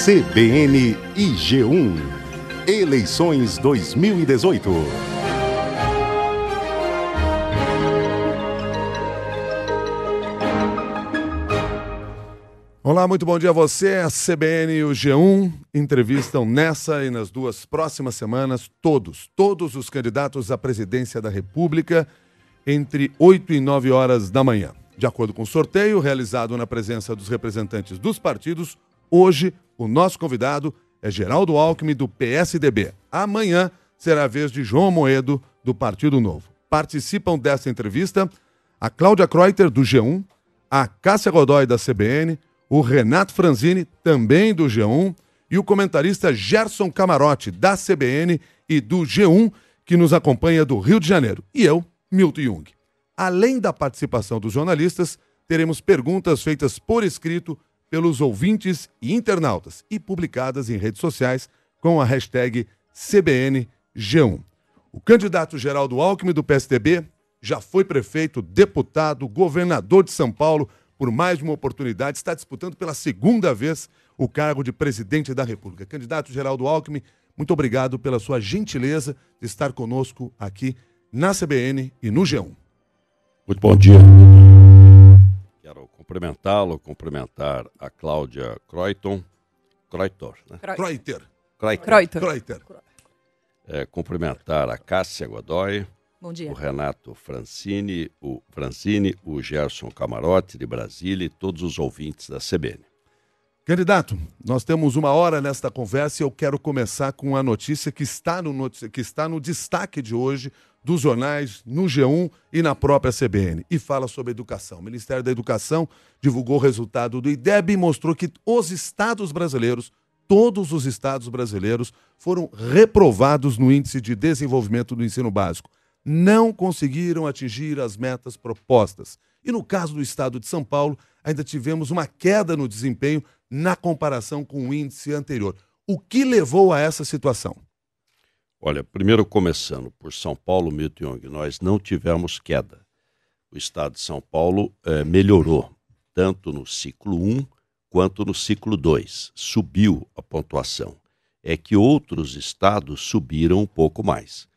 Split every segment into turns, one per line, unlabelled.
CBN e G1. Eleições 2018.
Olá, muito bom dia a você. A CBN e o G1 entrevistam nessa e nas duas próximas semanas todos os candidatos à presidência da República entre 8 e 9 horas da manhã. De acordo com o sorteio realizado na presença dos representantes dos partidos, hoje o nosso convidado é Geraldo Alckmin, do PSDB. Amanhã será a vez de João Amoedo, do Partido Novo. Participam desta entrevista a Cláudia Kreuter, do G1, a Cássia Godoy, da CBN, o Renato Franzini, também do G1, e o comentarista Gerson Camarote, da CBN e do G1, que nos acompanha do Rio de Janeiro. E eu, Milton Jung. Além da participação dos jornalistas, teremos perguntas feitas por escrito pelos ouvintes e internautas e publicadas em redes sociais com a hashtag CBNG1. O candidato Geraldo Alckmin, do PSDB, já foi prefeito, deputado, governador de São Paulo por mais de uma oportunidade, está disputando pela segunda vez o cargo de presidente da República. Candidato Geraldo Alckmin, muito obrigado pela sua gentileza de estar conosco aqui na CBN e no G1.
Muito bom dia. Quero cumprimentá-lo, cumprimentar a Cláudia Kreuter, né? Kreuter. Cumprimentar a Cássia Godoy,
bom dia.
O Renato Franzini, o Gerson Camarote de Brasília e todos os ouvintes da CBN.
Candidato, nós temos uma hora nesta conversa e eu quero começar com a notícia que está no destaque de hoje dos jornais, no G1 e na própria CBN, e fala sobre educação. O Ministério da Educação divulgou o resultado do IDEB e mostrou que os estados brasileiros, todos os estados brasileiros, foram reprovados no Índice de Desenvolvimento do Ensino Básico. Não conseguiram atingir as metas propostas. E no caso do estado de São Paulo, ainda tivemos uma queda no desempenho na comparação com o índice anterior. O que levou a essa situação?
Olha, primeiro começando por São Paulo, Milton Jung, nós não tivemos queda. O estado de São Paulo melhorou, tanto no ciclo 1 quanto no ciclo 2. Subiu a pontuação. É que outros estados subiram um pouco mais.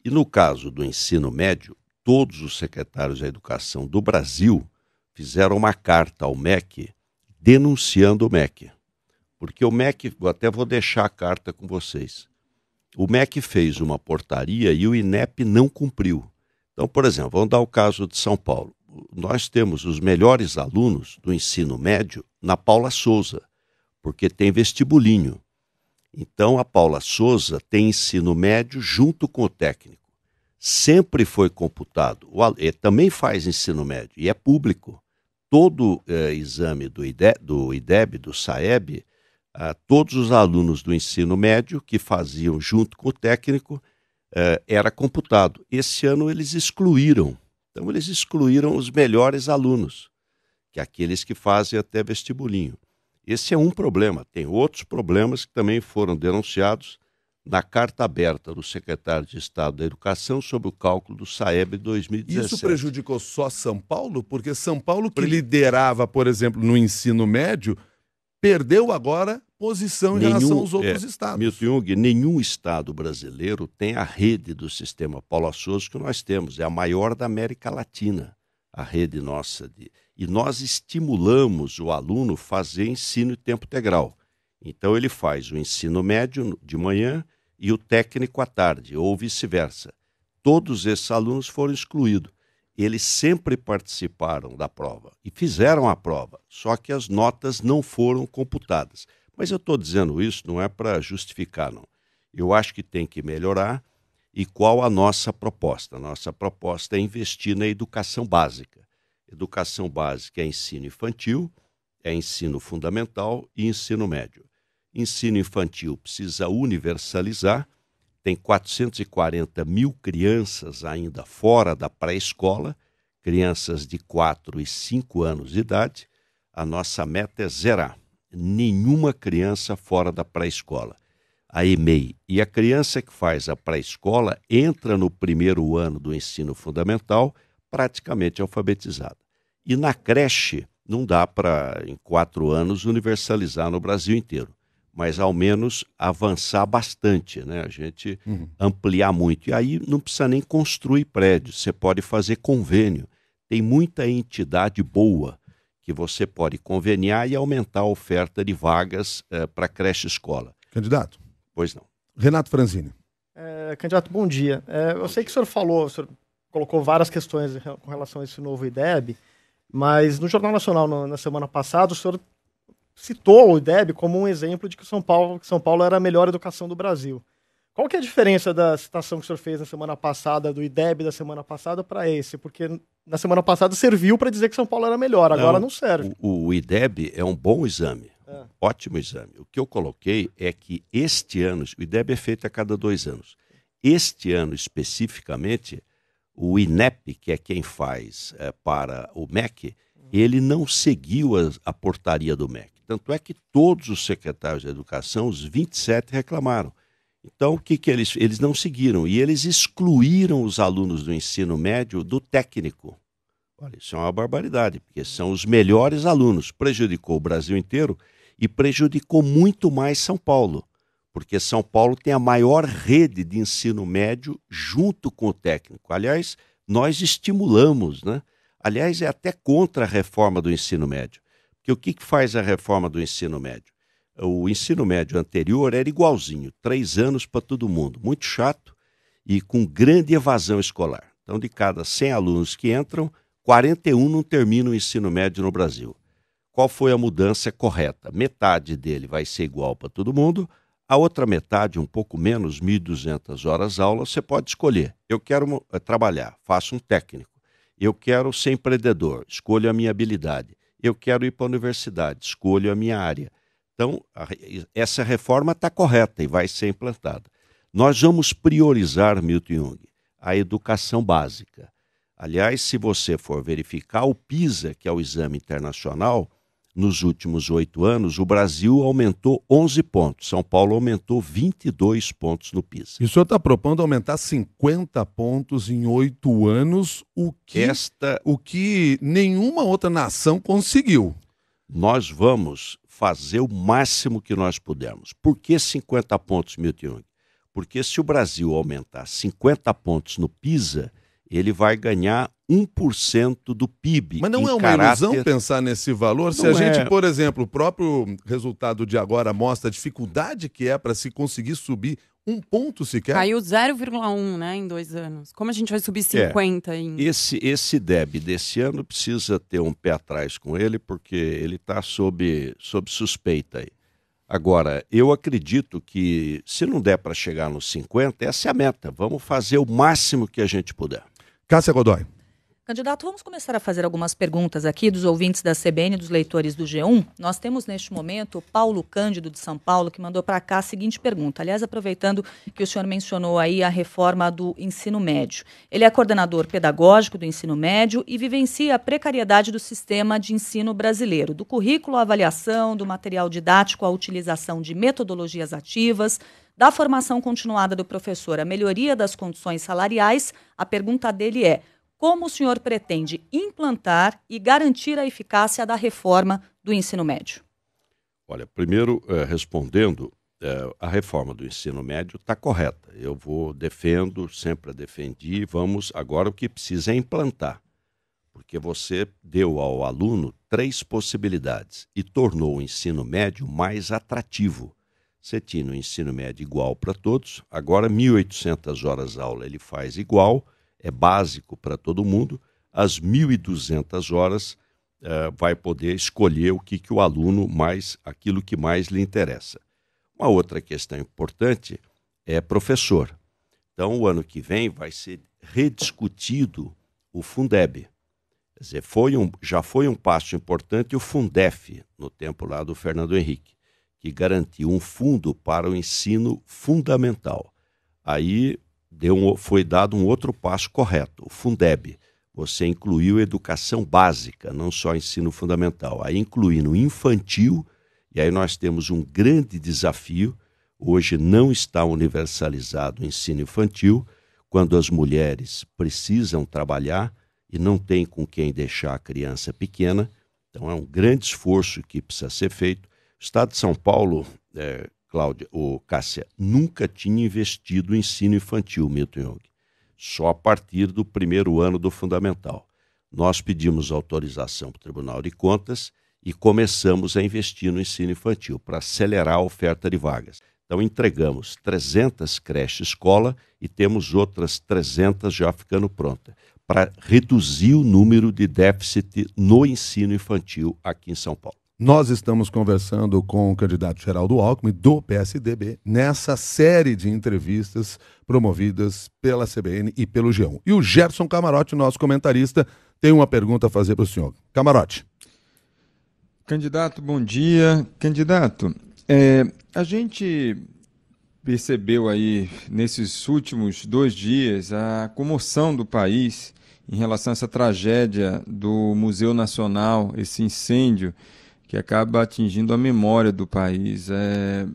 E no caso do ensino médio, todos os secretários da educação do Brasil fizeram uma carta ao MEC denunciando o MEC. Porque o MEC, até vou deixar a carta com vocês. O MEC fez uma portaria e o INEP não cumpriu. Então, por exemplo, vamos dar o caso de São Paulo. Nós temos os melhores alunos do ensino médio na Paula Souza, porque tem vestibulinho. Então, a Paula Souza tem ensino médio junto com o técnico. Sempre foi computado. Também faz ensino médio e é público. Todo exame do IDEB, do SAEB, todos os alunos do ensino médio que faziam junto com o técnico era computado. Esse ano eles excluíram. Então, eles excluíram os melhores alunos, que é aqueles que fazem até vestibulinho. Esse é um problema. Tem outros problemas que também foram denunciados na carta aberta do secretário de Estado da Educação sobre o cálculo do SAEB 2017.
Isso prejudicou só São Paulo? Porque São Paulo, que liderava, por exemplo, no ensino médio, perdeu agora posição em relação aos outros estados.
Milton Jung, nenhum estado brasileiro tem a rede do sistema Paula Souza que nós temos. É a maior da América Latina, a rede nossa. E nós estimulamos o aluno a fazer ensino em tempo integral. Então ele faz o ensino médio de manhã e o técnico à tarde, ou vice-versa. Todos esses alunos foram excluídos. Eles sempre participaram da prova e fizeram a prova, só que as notas não foram computadas. Mas eu estou dizendo isso não é para justificar, não. Eu acho que tem que melhorar. E qual a nossa proposta? A nossa proposta é investir na educação básica. Educação básica é ensino infantil, é ensino fundamental e ensino médio. Ensino infantil precisa universalizar, tem 440 mil crianças ainda fora da pré-escola, crianças de 4 e 5 anos de idade. A nossa meta é zerar nenhuma criança fora da pré-escola. A EMEI. E a criança que faz a pré-escola entra no primeiro ano do ensino fundamental praticamente alfabetizada. E na creche não dá para, em 4 anos, universalizar no Brasil inteiro. mas ao menos avançar bastante, né? A gente ampliar muito. E aí não precisa nem construir prédios, você pode fazer convênio. Tem muita entidade boa que você pode conveniar e aumentar a oferta de vagas para creche e escola.
Candidato?
Pois não.
Renato Franzini.
Candidato, bom dia. Eu sei que o senhor colocou várias questões com relação a esse novo IDEB, mas no Jornal Nacional, na semana passada, o senhor citou o IDEB como um exemplo de que São Paulo era a melhor educação do Brasil. Qual que é a diferença da citação que o senhor fez na semana passada, do IDEB da semana passada, para esse? Porque na semana passada serviu para dizer que São Paulo era melhor, agora não serve.
O IDEB é um bom exame, ótimo exame. O que eu coloquei é que este ano, o IDEB é feito a cada 2 anos. Este ano, especificamente, o INEP, que é quem faz para o MEC, ele não seguiu a portaria do MEC. Tanto é que todos os secretários de educação, os 27, reclamaram. Então, o que eles não seguiram? E eles excluíram os alunos do ensino médio do técnico. Olha, isso é uma barbaridade, porque são os melhores alunos. Prejudicou o Brasil inteiro e prejudicou muito mais São Paulo, porque São Paulo tem a maior rede de ensino médio junto com o técnico. Aliás, nós estimulamos, né? Aliás, é até contra a reforma do ensino médio. Porque o que faz a reforma do ensino médio? O ensino médio anterior era igualzinho, 3 anos para todo mundo, muito chato e com grande evasão escolar. Então, de cada 100 alunos que entram, 41 não terminam o ensino médio no Brasil. Qual foi a mudança correta? Metade dele vai ser igual para todo mundo, a outra metade, um pouco menos, 1.200 horas aula, você pode escolher. Eu quero trabalhar, faço um técnico. Eu quero ser empreendedor, escolho a minha habilidade. Eu quero ir para a universidade, escolho a minha área. Então, essa reforma está correta e vai ser implantada. Nós vamos priorizar, Milton Jung, a educação básica. Aliás, se você for verificar o PISA, que é o exame internacional, nos últimos 8 anos, o Brasil aumentou 11 pontos. São Paulo aumentou 22 pontos no PISA.
E o senhor está propondo aumentar 50 pontos em 8 anos, o que nenhuma outra nação conseguiu.
Nós vamos fazer o máximo que nós pudermos. Por que 50 pontos, Milton Jung? Porque se o Brasil aumentar 50 pontos no PISA, ele vai ganhar 1% do PIB.
Mas não é uma ilusão pensar nesse valor? Se a gente, por exemplo, o próprio resultado de agora mostra a dificuldade que é para se conseguir subir 1 ponto sequer.
Caiu 0,1, né, em 2 anos. Como a gente vai subir 50 ainda?
Esse DEB desse ano precisa ter um pé atrás com ele, porque ele está sob suspeita aí. Agora, eu acredito que se não der para chegar nos 50, essa é a meta. Vamos fazer o máximo que a gente puder.
Cássia Godoy.
Candidato, vamos começar a fazer algumas perguntas aqui dos ouvintes da CBN, dos leitores do G1. Nós temos neste momento o Paulo Cândido de São Paulo, que mandou para cá a seguinte pergunta. Aliás, aproveitando que o senhor mencionou aí a reforma do ensino médio. Ele é coordenador pedagógico do ensino médio e vivencia a precariedade do sistema de ensino brasileiro, do currículo à avaliação, do material didático à utilização de metodologias ativas, da formação continuada do professor à melhoria das condições salariais. A pergunta dele é: como o senhor pretende implantar e garantir a eficácia da reforma do ensino médio?
Olha, primeiro, respondendo, a reforma do ensino médio está correta. Eu defendo, sempre a defendi. Agora o que precisa é implantar. Porque você deu ao aluno 3 possibilidades e tornou o ensino médio mais atrativo. Você tinha o ensino médio igual para todos, agora 1.800 horas aula ele faz igual, é básico para todo mundo. Às 1.200 horas vai poder escolher o aluno aquilo que mais lhe interessa. Uma outra questão importante é professor. Então, o ano que vem vai ser rediscutido o Fundeb. Quer dizer, já foi um passo importante o Fundef, no tempo lá do Fernando Henrique, que garantiu um fundo para o ensino fundamental. Aí foi dado um outro passo correto, o Fundeb. Você incluiu educação básica, não só ensino fundamental. Aí incluindo infantil, e aí nós temos um grande desafio. Hoje não está universalizado o ensino infantil, quando as mulheres precisam trabalhar e não tem com quem deixar a criança pequena. Então é um grande esforço que precisa ser feito. Estado de São Paulo, Cláudia, Cássia, nunca tinha investido em ensino infantil, Milton Jung. Só a partir do primeiro ano do fundamental. Nós pedimos autorização para o Tribunal de Contas e começamos a investir no ensino infantil para acelerar a oferta de vagas. Então entregamos 300 creches escola e temos outras 300 já ficando prontas, para reduzir o número de déficit no ensino infantil aqui em São Paulo.
Nós estamos conversando com o candidato Geraldo Alckmin, do PSDB, nessa série de entrevistas promovidas pela CBN e pelo G1. E o Gerson Camarote, nosso comentarista, tem uma pergunta a fazer para o senhor. Camarote.
Candidato, bom dia. Candidato, a gente percebeu aí, nesses últimos 2 dias, a comoção do país em relação a essa tragédia do Museu Nacional, esse incêndio que acaba atingindo a memória do país.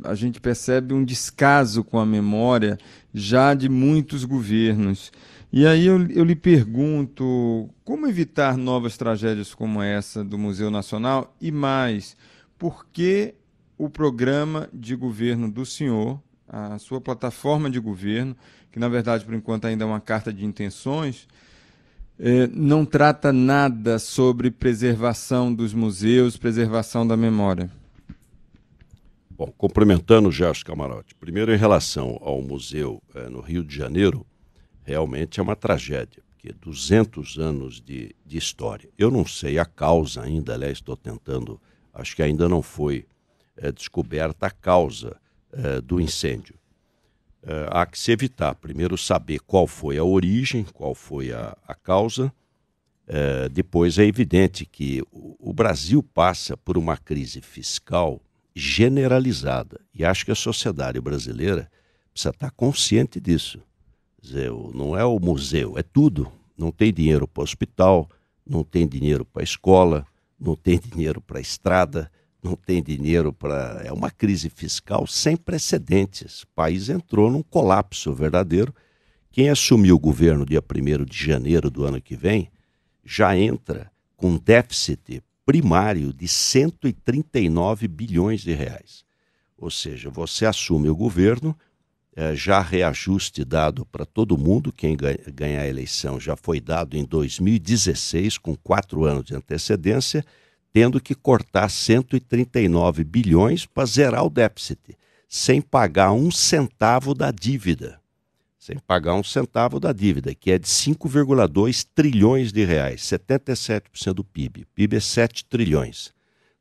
A gente percebe um descaso com a memória já de muitos governos. E aí eu lhe pergunto, como evitar novas tragédias como essa do Museu Nacional? E mais, por que o programa de governo do senhor, a sua plataforma de governo, que na verdade por enquanto ainda é uma carta de intenções, não trata nada sobre preservação dos museus, preservação da memória?
Bom, cumprimentando o Gerson Camarote. Primeiro, em relação ao museu no Rio de Janeiro, realmente é uma tragédia, porque 200 anos de história. Eu não sei a causa ainda, aliás, estou tentando, acho que ainda não foi descoberta a causa do incêndio. Há que se evitar, primeiro saber qual foi a origem, qual foi a causa. Depois é evidente que o Brasil passa por uma crise fiscal generalizada e acho que a sociedade brasileira precisa estar consciente disso. Quer dizer, não é o museu, é tudo. Não tem dinheiro para o hospital, não tem dinheiro para a escola, não tem dinheiro para a estrada, não tem dinheiro para... É uma crise fiscal sem precedentes. O país entrou num colapso verdadeiro. Quem assumiu o governo dia 1º de janeiro do ano que vem já entra com déficit primário de 139 bilhões de reais. Ou seja, você assume o governo, já reajuste dado para todo mundo, quem ganhar a eleição já foi dado em 2016, com 4 anos de antecedência, tendo que cortar 139 bilhões para zerar o déficit, sem pagar um centavo da dívida. Sem pagar um centavo da dívida, que é de 5,2 trilhões de reais, 77% do PIB. O PIB é 7 trilhões.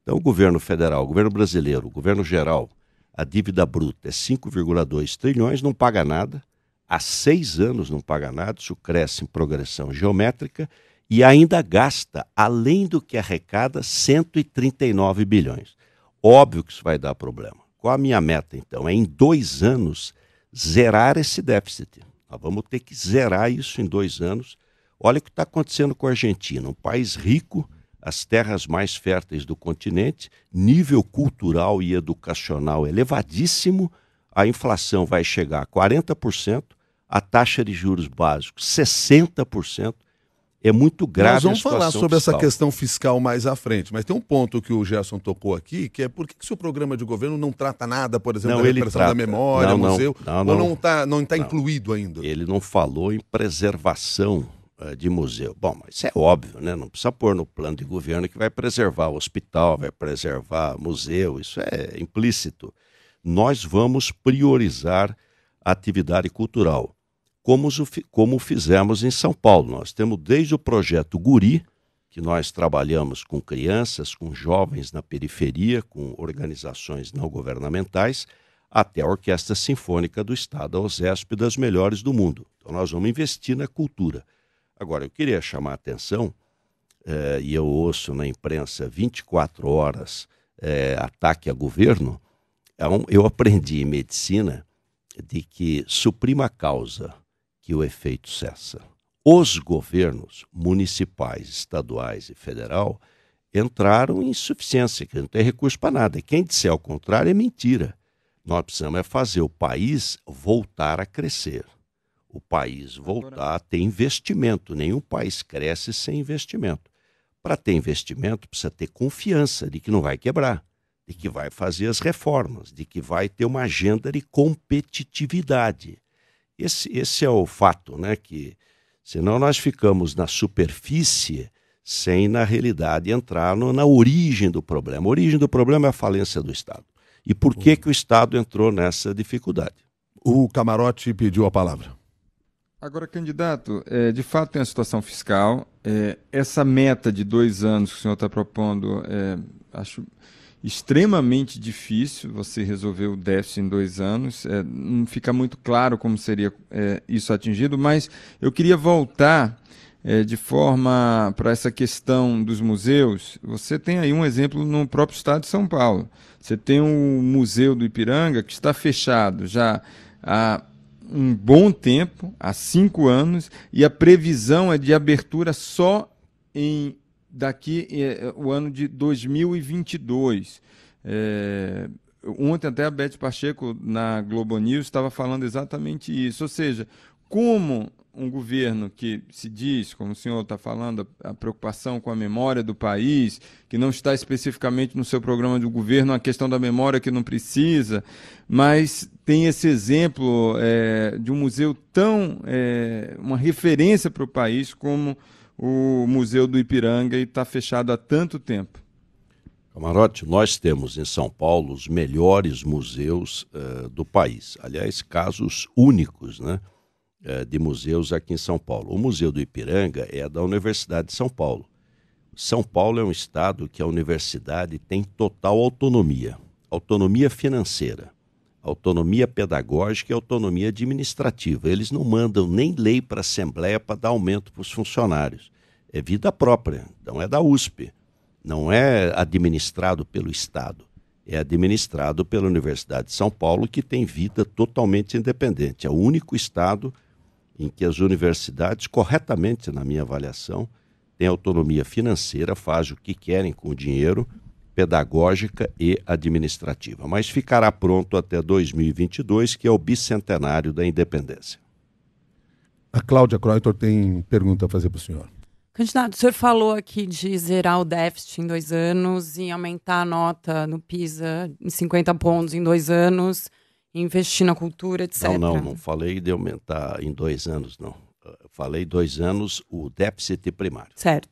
Então o governo federal, o governo brasileiro, o governo geral, a dívida bruta é 5,2 trilhões, não paga nada. Há 6 anos não paga nada, isso cresce em progressão geométrica, e ainda gasta, além do que arrecada, 139 bilhões. Óbvio que isso vai dar problema. Qual a minha meta, então? É em 2 anos zerar esse déficit. Nós vamos ter que zerar isso em 2 anos. Olha o que está acontecendo com a Argentina, um país rico, as terras mais férteis do continente, nível cultural e educacional elevadíssimo, a inflação vai chegar a 40%, a taxa de juros básicos 60%. É muito grave.
Nós vamos
a situação
falar sobre
fiscal.
essa questão fiscal mais à frente, mas tem um ponto que o Gerson tocou aqui, que é por que o seu programa de governo não trata nada, por exemplo, da recuperação da memória, museu, ou não está incluído ainda?
Ele não falou em preservação de museu. Bom, mas isso é óbvio, né? Não precisa pôr no plano de governo que vai preservar o hospital, vai preservar museu, isso é implícito. Nós vamos priorizar a atividade cultural. Como fizemos em São Paulo. Nós temos desde o projeto Guri, que nós trabalhamos com crianças, com jovens na periferia, com organizações não governamentais, até a Orquestra Sinfônica do Estado, a OSESP, das melhores do mundo. Então nós vamos investir na cultura. Agora, eu queria chamar a atenção, e eu ouço na imprensa 24 horas ataque a governo. Eu aprendi em medicina de que suprima a causa que o efeito cessa. Os governos municipais, estaduais e federal entraram em insuficiência, que não tem recurso para nada. Quem disser ao contrário é mentira. Nós precisamos fazer o país voltar a crescer. O país voltar a ter investimento. Nenhum país cresce sem investimento. Para ter investimento, precisa ter confiança de que não vai quebrar. de que vai fazer as reformas, de que vai ter uma agenda de competitividade. Esse é o fato, né? Que senão nós ficamos na superfície sem, na realidade, entrar na origem do problema. A origem do problema é a falência do Estado. E por que o Estado entrou nessa dificuldade?
O Camarote pediu a palavra.
Agora, candidato, de fato tem a situação fiscal. Essa meta de 2 anos que o senhor está propondo, acho extremamente difícil você resolver o déficit em 2 anos. Não fica muito claro como seria isso atingido, mas eu queria voltar de forma para essa questão dos museus. Você tem aí um exemplo no próprio estado de São Paulo. Você tem o Museu do Ipiranga, que está fechado já há um bom tempo, há 5 anos, e a previsão é de abertura só daqui o ano de 2022. Ontem até a Beth Pacheco na Globo News estava falando exatamente isso. Ou seja, como um governo que se diz, como o senhor está falando, a preocupação com a memória do país, que não está especificamente no seu programa de governo, a questão da memória que não precisa, mas tem esse exemplo de um museu tão, uma referência para o país como o Museu do Ipiranga, e está fechado há tanto tempo.
Camarote, nós temos em São Paulo os melhores museus do país. Aliás, casos únicos, né, de museus aqui em São Paulo. O Museu do Ipiranga é da Universidade de São Paulo. São Paulo é um estado que a universidade tem total autonomia. Autonomia financeira, autonomia pedagógica e autonomia administrativa. Eles não mandam nem lei para a Assembleia para dar aumento para os funcionários. É vida própria, então é da USP. Não é administrado pelo Estado, é administrado pela Universidade de São Paulo, que tem vida totalmente independente. É o único estado em que as universidades, corretamente, na minha avaliação, têm autonomia financeira, fazem o que querem com o dinheiro, pedagógica e administrativa. Mas ficará pronto até 2022, que é o bicentenário da independência.
A Cláudia Kreuter tem pergunta a fazer para o senhor.
Candidato, o senhor falou aqui de zerar o déficit em 2 anos e aumentar a nota no PISA em 50 pontos em 2 anos, investir na cultura, etc.
Não falei de aumentar em 2 anos, não. Falei 2 anos o déficit primário.
Certo.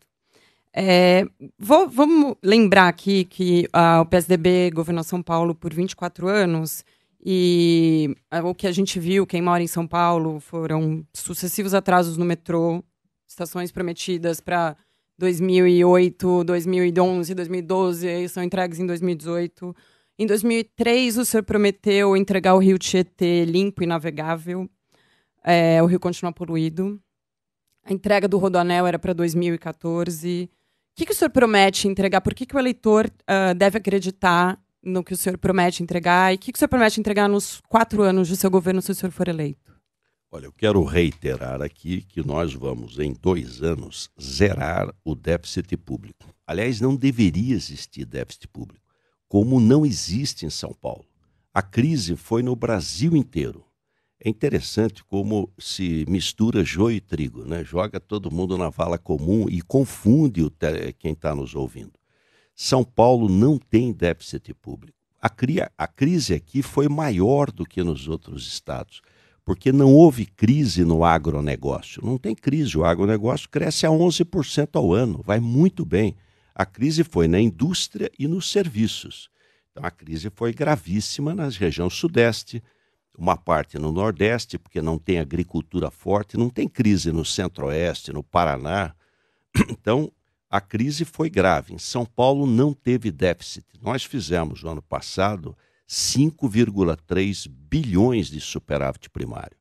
Vamos lembrar aqui que o PSDB governou São Paulo por 24 anos e o que a gente viu, quem mora em São Paulo, foram sucessivos atrasos no metrô, estações prometidas para 2008, 2011, 2012, são entregues em 2018. Em 2003, o senhor prometeu entregar o Rio Tietê limpo e navegável. O rio continua poluído. A entrega do Rodoanel era para 2014. O que o senhor promete entregar? Por que o eleitor deve acreditar no que o senhor promete entregar? E o que o senhor promete entregar nos 4 anos do seu governo, se o senhor for eleito?
Olha, eu quero reiterar aqui que nós vamos, em 2 anos, zerar o déficit público. Aliás, não deveria existir déficit público, como não existe em São Paulo. A crise foi no Brasil inteiro. É interessante como se mistura joio e trigo, né? Joga todo mundo na vala comum e confunde quem está nos ouvindo. São Paulo não tem déficit público. A crise aqui foi maior do que nos outros estados, porque não houve crise no agronegócio. Não tem crise, o agronegócio cresce a 11% ao ano, vai muito bem. A crise foi na indústria e nos serviços. Então a crise foi gravíssima na região sudeste, uma parte no nordeste, porque não tem agricultura forte, não tem crise no centro-oeste, no Paraná. Então a crise foi grave. Em São Paulo não teve déficit. Nós fizemos no ano passado 5,3 bilhões de superávit primário.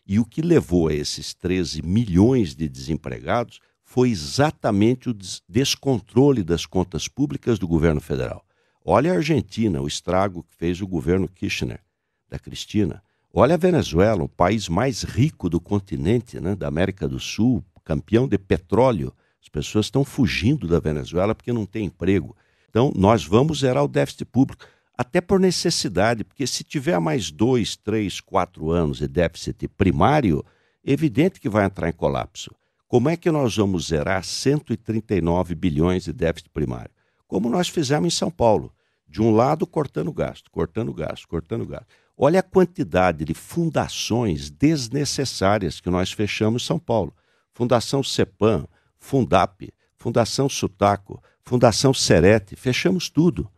E o que levou a esses 13 milhões de desempregados foi exatamente o descontrole das contas públicas do governo federal. Olha a Argentina, o estrago que fez o governo Kirchner, da Cristina. Olha a Venezuela, o país mais rico do continente, né, da América do Sul, campeão de petróleo. As pessoas estão fugindo da Venezuela porque não tem emprego. Então, nós vamos zerar o déficit público. Até por necessidade, porque se tiver mais 2, 3, 4 anos de déficit primário, é evidente que vai entrar em colapso. Como é que nós vamos zerar 139 bilhões de déficit primário? Como nós fizemos em São Paulo, De um lado, cortando gasto, cortando gasto, cortando gasto. Olha a quantidade de fundações desnecessárias que nós fechamos em São Paulo. Fundação CEPAM, Fundap, Fundação Sutaco, Fundação Serete, fechamos tudo.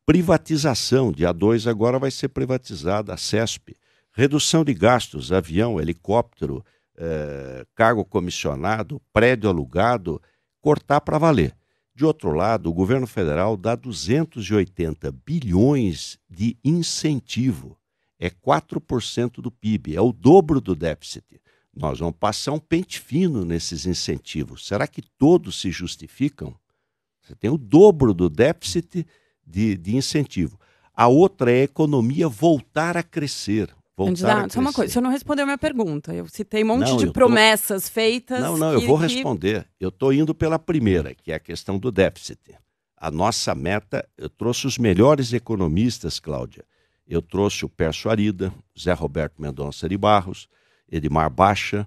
Privatização, dia 2 agora vai ser privatizada a CESP. Redução de gastos, avião, helicóptero, cargo comissionado, prédio alugado, cortar para valer. De outro lado, o governo federal dá 280 bilhões de incentivo. É 4% do PIB, é o dobro do déficit. Nós vamos passar um pente fino nesses incentivos. Será que todos se justificam? Você tem o dobro do déficit de incentivo. A outra é a economia voltar a crescer.
Candidato, só uma coisa, você não respondeu a minha pergunta. Eu citei um monte de promessas feitas.
Eu vou responder. Eu estou indo pela primeira, que é a questão do déficit. A nossa meta, eu trouxe os melhores economistas, Cláudia. Eu trouxe o Pércio Arida, Zé Roberto Mendonça de Barros, Edmar Baixa,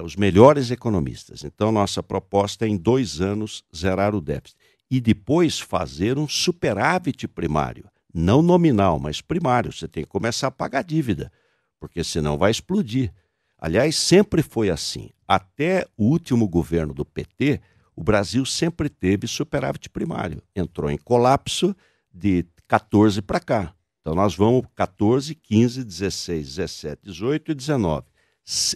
os melhores economistas. Então, nossa proposta é, em 2 anos, zerar o déficit. E depois fazer um superávit primário. Não nominal, mas primário. Você tem que começar a pagar dívida, porque senão vai explodir. Aliás, sempre foi assim. Até o último governo do PT, o Brasil sempre teve superávit primário. Entrou em colapso de 14 para cá. Então nós vamos 14, 15, 16, 17, 18 e 19.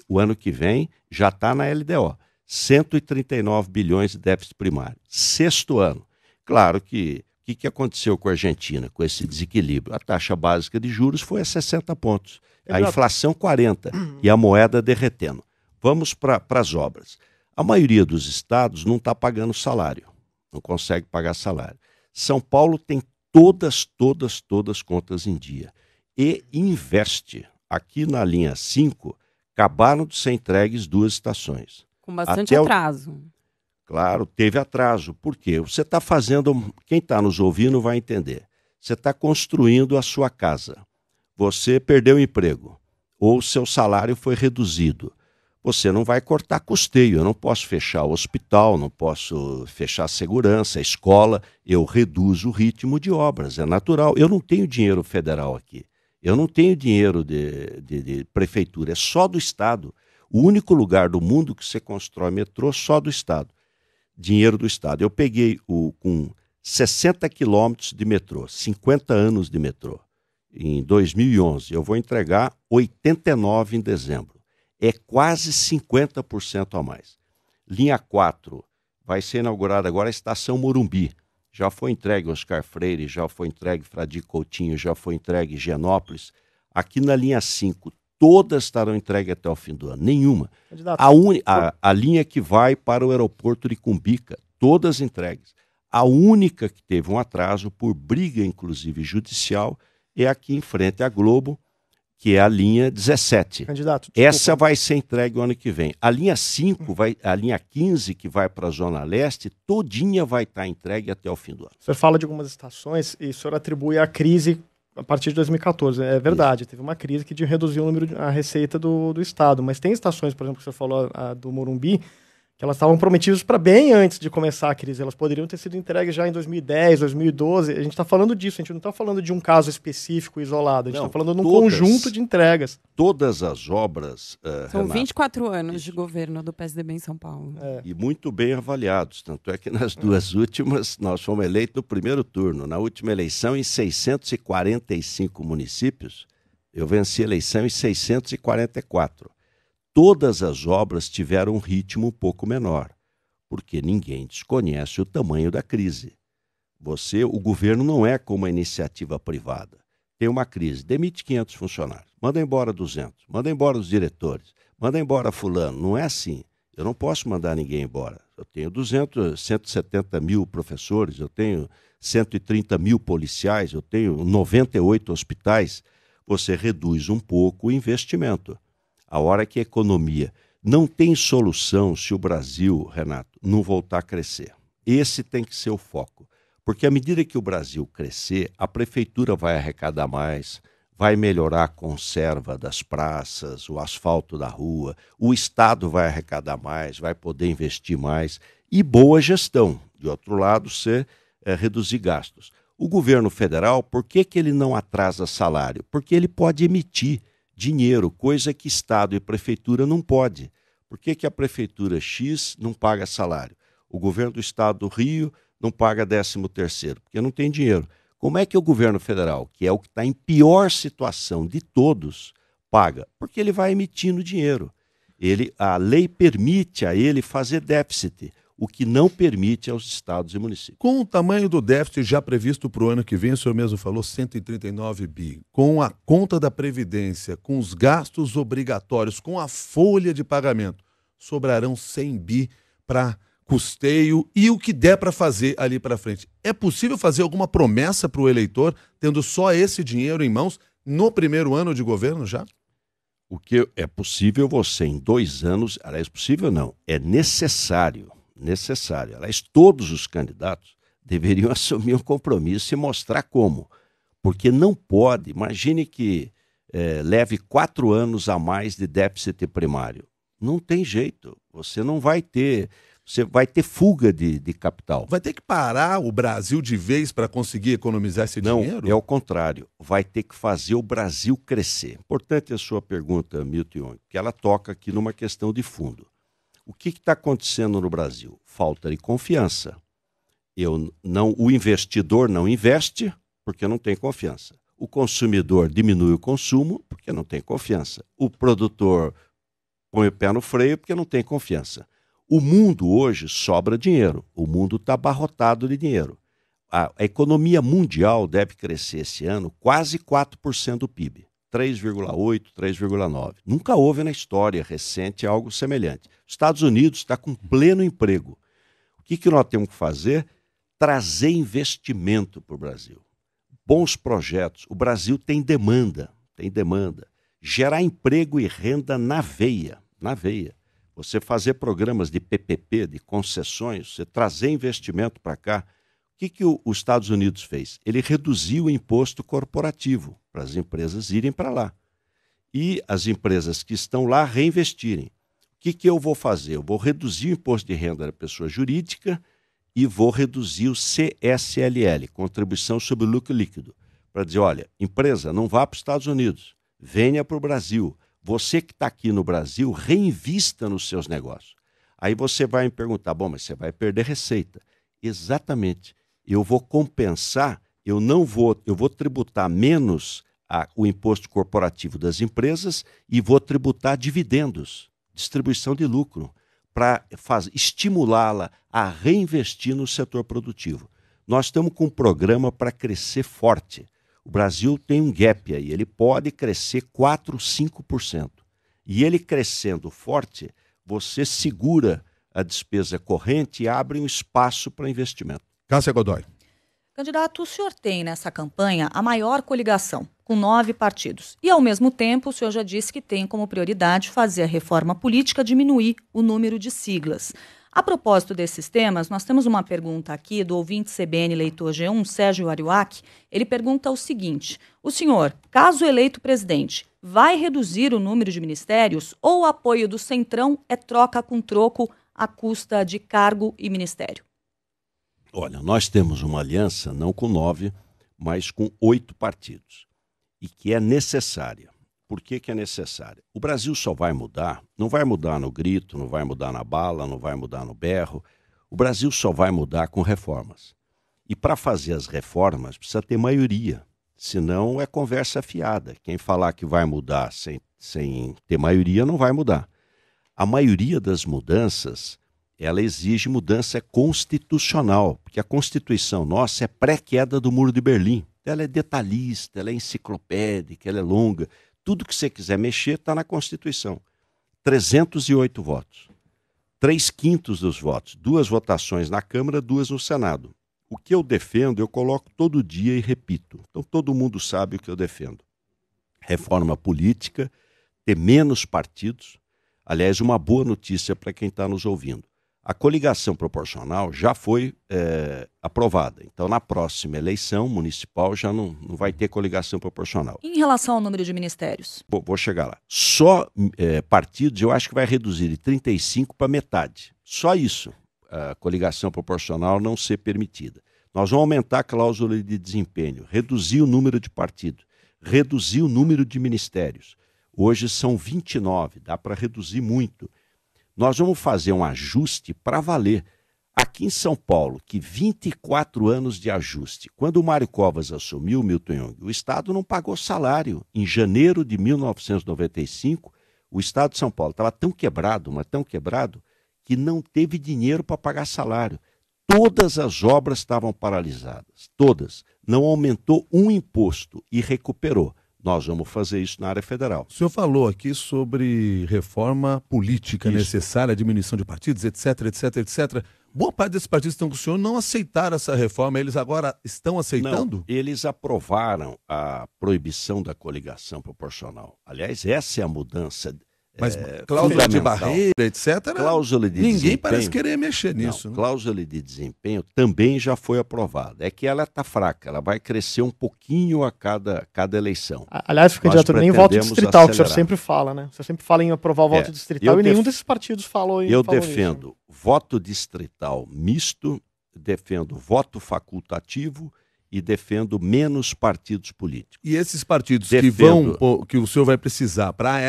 O ano que vem já está na LDO. 139 bilhões de déficit primário. 6º ano. Claro que o que aconteceu com a Argentina, com esse desequilíbrio? A taxa básica de juros foi a 60 pontos, a inflação 40 e a moeda derretendo. Vamos para as obras. A maioria dos estados não está pagando salário, não consegue pagar salário. São Paulo tem todas contas em dia e investe. Aqui na linha 5, acabaram de ser entregues 2 estações.
Com bastante atraso.
Claro, teve atraso. Por quê? Você está fazendo... Quem está nos ouvindo vai entender. Você está construindo a sua casa. Você perdeu o emprego. Ou seu salário foi reduzido. Você não vai cortar custeio. Eu não posso fechar o hospital, não posso fechar a segurança, a escola. Eu reduzo o ritmo de obras. É natural. Eu não tenho dinheiro federal aqui. Eu não tenho dinheiro de prefeitura. É só do Estado. O único lugar do mundo que você constrói metrô, só do Estado. Dinheiro do Estado. Eu peguei com 60 quilômetros de metrô, 50 anos de metrô, em 2011. Eu vou entregar 89 em dezembro. É quase 50% a mais. Linha 4 vai ser inaugurada agora a Estação Morumbi. Já foi entregue Oscar Freire, já foi entregue Fradi Coutinho, já foi entregue Higienópolis. Aqui na linha 5, todas estarão entregues até o fim do ano. Nenhuma. A linha que vai para o aeroporto de Cumbica, todas entregues. A única que teve um atraso, por briga inclusive judicial, é aqui em frente à Globo, que é a linha 17.
Candidato,
essa vai ser entregue o ano que vem. A linha 5, a linha 15, que vai para a Zona Leste, todinha vai estar entregue até o fim do ano.
O senhor fala de algumas estações e o senhor atribui a crise a partir de 2014. É verdade, teve uma crise que reduziu a receita do Estado, mas tem estações, por exemplo, que você falou, a do Morumbi, que elas estavam prometidas para bem antes de começar a crise. Elas poderiam ter sido entregues já em 2010, 2012. A gente está falando disso, a gente não está falando de um caso específico, isolado. A gente está falando de um conjunto de entregas.
Todas as obras,
São Renato, 24 anos de governo do PSDB em São Paulo.
E muito bem avaliados. Tanto é que nas 2 últimas, nós fomos eleitos no primeiro turno. Na última eleição, em 645 municípios, eu venci a eleição em 644. Todas as obras tiveram um ritmo um pouco menor, porque ninguém desconhece o tamanho da crise. O governo não é como a iniciativa privada. Tem uma crise, demite 500 funcionários, manda embora 200, manda embora os diretores, manda embora fulano. Não é assim. Eu não posso mandar ninguém embora. Eu tenho 170 mil professores, eu tenho 130 mil policiais, eu tenho 98 hospitais. Você reduz um pouco o investimento. A hora que a economia não tem solução se o Brasil, Renato, não voltar a crescer. Esse tem que ser o foco. Porque à medida que o Brasil crescer, a prefeitura vai arrecadar mais, vai melhorar a conserva das praças, o asfalto da rua, o Estado vai arrecadar mais, vai poder investir mais e boa gestão. De outro lado, reduzir gastos. O governo federal, por que ele não atrasa salário? Porque ele pode emitir dinheiro, coisa que Estado e Prefeitura não pode. Por que a Prefeitura X não paga salário? O governo do Estado do Rio não paga 13º, porque não tem dinheiro. Como é que o governo federal, que é o que está em pior situação de todos, paga? Porque ele vai emitindo dinheiro. A lei permite a ele fazer déficit, o que não permite aos estados e municípios.
Com o tamanho do déficit já previsto para o ano que vem, o senhor mesmo falou 139 bi, com a conta da Previdência, com os gastos obrigatórios, com a folha de pagamento, sobrarão 100 bi para custeio e o que der para fazer ali para frente. É possível fazer alguma promessa para o eleitor, tendo só esse dinheiro em mãos, no primeiro ano de governo já?
O que é possível você em 2 anos, aliás, possível não, é necessário. Aliás, todos os candidatos deveriam assumir um compromisso e mostrar como. Porque não pode, imagine que leve 4 anos a mais de déficit primário. Não tem jeito, você vai ter fuga de capital.
Vai ter que parar o Brasil de vez para conseguir economizar esse dinheiro?
Não, é o contrário, vai ter que fazer o Brasil crescer. Importante a sua pergunta, Milton Young, que ela toca aqui numa questão de fundo. O que está acontecendo no Brasil? Falta de confiança. O investidor não investe porque não tem confiança. O consumidor diminui o consumo porque não tem confiança. O produtor põe o pé no freio porque não tem confiança. O mundo hoje sobra dinheiro. O mundo está abarrotado de dinheiro. A economia mundial deve crescer esse ano quase 4% do PIB. 3,8%, 3,9%. Nunca houve na história recente algo semelhante. Os Estados Unidos está com pleno emprego. O que nós temos que fazer? Trazer investimento para o Brasil. Bons projetos. O Brasil tem demanda. Gerar emprego e renda na veia. Você fazer programas de PPP, de concessões, você trazer investimento para cá. O que os Estados Unidos fez? Ele reduziu o imposto corporativo para as empresas irem para lá. E as empresas que estão lá reinvestirem. O que eu vou fazer? Eu vou reduzir o imposto de renda da pessoa jurídica e vou reduzir o CSLL, Contribuição sobre o Lucro Líquido, para dizer, olha, empresa, não vá para os Estados Unidos, venha para o Brasil. Você que está aqui no Brasil, reinvista nos seus negócios. Aí você vai me perguntar, bom, mas você vai perder receita. Exatamente. Eu vou compensar, eu vou tributar menos o imposto corporativo das empresas e vou tributar dividendos, distribuição de lucro, para estimulá-la a reinvestir no setor produtivo. Nós estamos com um programa para crescer forte. O Brasil tem um gap aí, ele pode crescer 4%, 5%. E ele crescendo forte, você segura a despesa corrente e abre um espaço para investimento.
Cássia Godoy.
Candidato, o senhor tem nessa campanha a maior coligação, com 9 partidos. E, ao mesmo tempo, o senhor já disse que tem como prioridade fazer a reforma política, diminuir o número de siglas. A propósito desses temas, nós temos uma pergunta aqui do ouvinte CBN Leitor G1, Sérgio Ariuac. Ele pergunta o seguinte: o senhor, caso eleito presidente, vai reduzir o número de ministérios ou o apoio do Centrão é troca com troco à custa de cargo e ministério?
Olha, nós temos uma aliança não com 9, mas com 8 partidos, e que é necessária. Por que é necessária? O Brasil só vai mudar, não vai mudar no grito, não vai mudar na bala, não vai mudar no berro. O Brasil só vai mudar com reformas. E para fazer as reformas precisa ter maioria, senão é conversa fiada. Quem falar que vai mudar sem ter maioria não vai mudar. A maioria das mudanças, ela exige mudança constitucional, porque a Constituição nossa é pré-queda do Muro de Berlim. Ela é detalhista, ela é enciclopédica, ela é longa. Tudo que você quiser mexer está na Constituição. 308 votos. 3/5 dos votos. 2 votações na Câmara, 2 no Senado. O que eu defendo, eu coloco todo dia e repito. Então todo mundo sabe o que eu defendo. Reforma política, ter menos partidos. Aliás, uma boa notícia para quem está nos ouvindo. A coligação proporcional já foi aprovada. Então, na próxima eleição municipal já não vai ter coligação proporcional.
Em relação ao número de ministérios?
Vou chegar lá. Só partidos eu acho que vai reduzir de 35 para metade. Só isso, a coligação proporcional não ser permitida. Nós vamos aumentar a cláusula de desempenho, reduzir o número de partidos, reduzir o número de ministérios. Hoje são 29, dá para reduzir muito. Nós vamos fazer um ajuste para valer. Aqui em São Paulo, que 24 anos de ajuste. Quando o Mário Covas assumiu, Milton Jung, o Estado não pagou salário. Em janeiro de 1995, o Estado de São Paulo estava tão quebrado, mas tão quebrado, que não teve dinheiro para pagar salário. Todas as obras estavam paralisadas, todas. Não aumentou um imposto e recuperou. Nós vamos fazer isso na área federal.
O senhor falou aqui sobre reforma política necessária, diminuição de partidos, etc, etc, etc. Boa parte desses partidos que estão com o senhor não aceitaram essa reforma. Eles agora estão aceitando?
Não, eles aprovaram a proibição da coligação proporcional. Aliás, essa é a mudança.
Mas cláusula de barreira, etc.
Cláusula de
ninguém
desempenho,
parece querer mexer nisso.
Não,
né?
Cláusula de desempenho também já foi aprovada. É que ela está fraca, ela vai crescer um pouquinho a cada eleição.
Aliás, candidato, nem voto distrital, que o senhor sempre fala, né? Você sempre fala em aprovar o voto distrital e nenhum desses partidos falou em
Eu defendo voto distrital misto, defendo voto facultativo e defendo menos partidos políticos.
E esses partidos que o senhor vai precisar para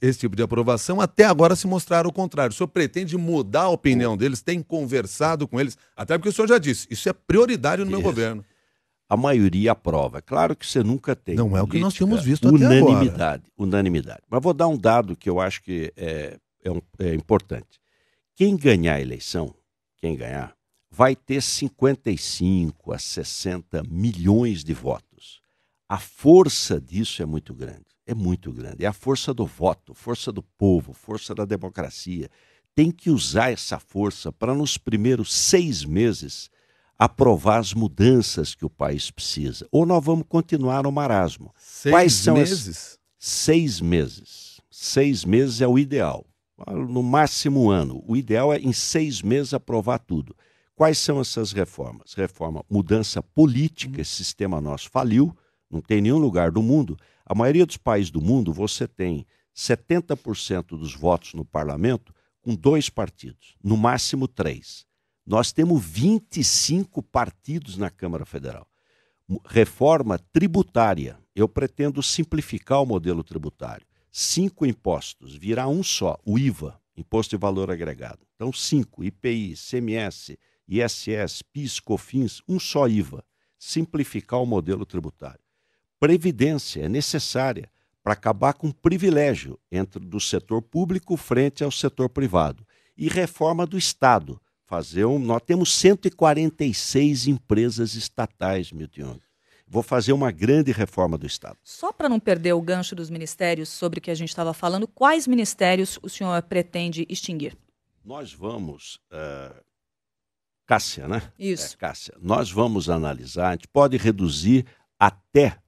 esse tipo de aprovação, até agora se mostraram o contrário. O senhor pretende mudar a opinião deles? Tem conversado com eles? Até porque o senhor já disse, isso é prioridade no meu governo.
A maioria aprova. Claro que você nunca tem.
Não é o que nós tínhamos visto até agora.
Unanimidade. Mas vou dar um dado que eu acho que é importante. Quem ganhar a eleição, vai ter 55 a 60 milhões de votos. A força disso é muito grande. É muito grande. É a força do voto, força do povo, força da democracia. Tem que usar essa força para, nos primeiros 6 meses, aprovar as mudanças que o país precisa. Ou nós vamos continuar no marasmo.
6 meses?
6 meses. 6 meses é o ideal. No máximo 1 ano. O ideal é, em 6 meses, aprovar tudo. Quais são essas reformas? Mudança política, esse sistema nosso faliu, não tem nenhum lugar do mundo. A maioria dos países do mundo, você tem 70% dos votos no parlamento com 2 partidos, no máximo 3. Nós temos 25 partidos na Câmara Federal. Reforma tributária. Eu pretendo simplificar o modelo tributário. 5 impostos, virar um só, o IVA, Imposto de Valor Agregado. Então, 5, IPI, ICMS, ISS, PIS, COFINS, um só IVA. Simplificar o modelo tributário. Previdência é necessária para acabar com o privilégio do setor público frente ao setor privado. E reforma do Estado. Nós temos 146 empresas estatais, Milton Jung. Vou fazer uma grande reforma do Estado.
Só para não perder o gancho dos ministérios sobre o que a gente estava falando, quais ministérios o senhor pretende extinguir?
Nós vamos... Cássia, né?
Isso.
Cássia. Nós vamos analisar, a gente pode reduzir até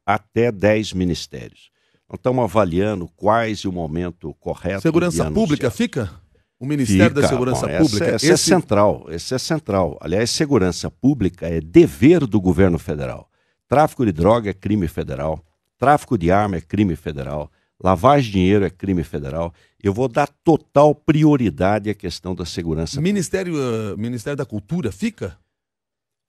10 ministérios. Nós estamos avaliando quais o momento correto.
Segurança Pública fica? O Ministério da Segurança Pública?
Esse é central. Esse é central. Aliás, segurança pública é dever do governo federal. Tráfico de droga é crime federal. Tráfico de arma é crime federal. Lavagem de dinheiro é crime federal. Eu vou dar total prioridade à questão da segurança.
Ministério da Cultura fica?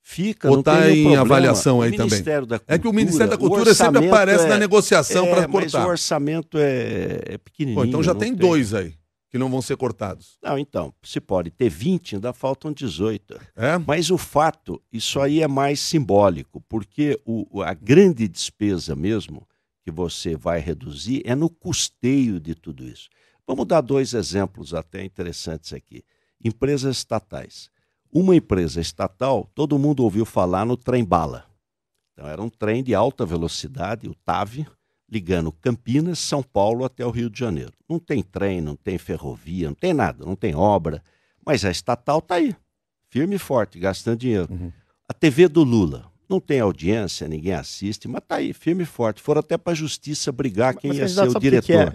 Fica,
ou
não tem
está em
problema.
avaliação aí também? É que o Ministério da Cultura sempre aparece na negociação para cortar.
Mas o orçamento é pequenininho.
Então já tem 2 aí, que não vão ser cortados.
Não, então, se pode ter 20, ainda faltam 18.
É?
Mas o fato, isso aí é mais simbólico, porque a grande despesa mesmo que você vai reduzir é no custeio de tudo isso. Vamos dar 2 exemplos até interessantes aqui. Empresas estatais. Uma empresa estatal, todo mundo ouviu falar no trem-bala. Então era um trem de alta velocidade, o TAV, ligando Campinas, São Paulo até o Rio de Janeiro. Não tem trem, não tem ferrovia, não tem nada, não tem obra, mas a estatal está aí, firme e forte, gastando dinheiro.
Uhum.
A TV do Lula, não tem audiência, ninguém assiste, mas está aí, firme e forte. Foram até para a justiça brigar quem ia ser o diretor.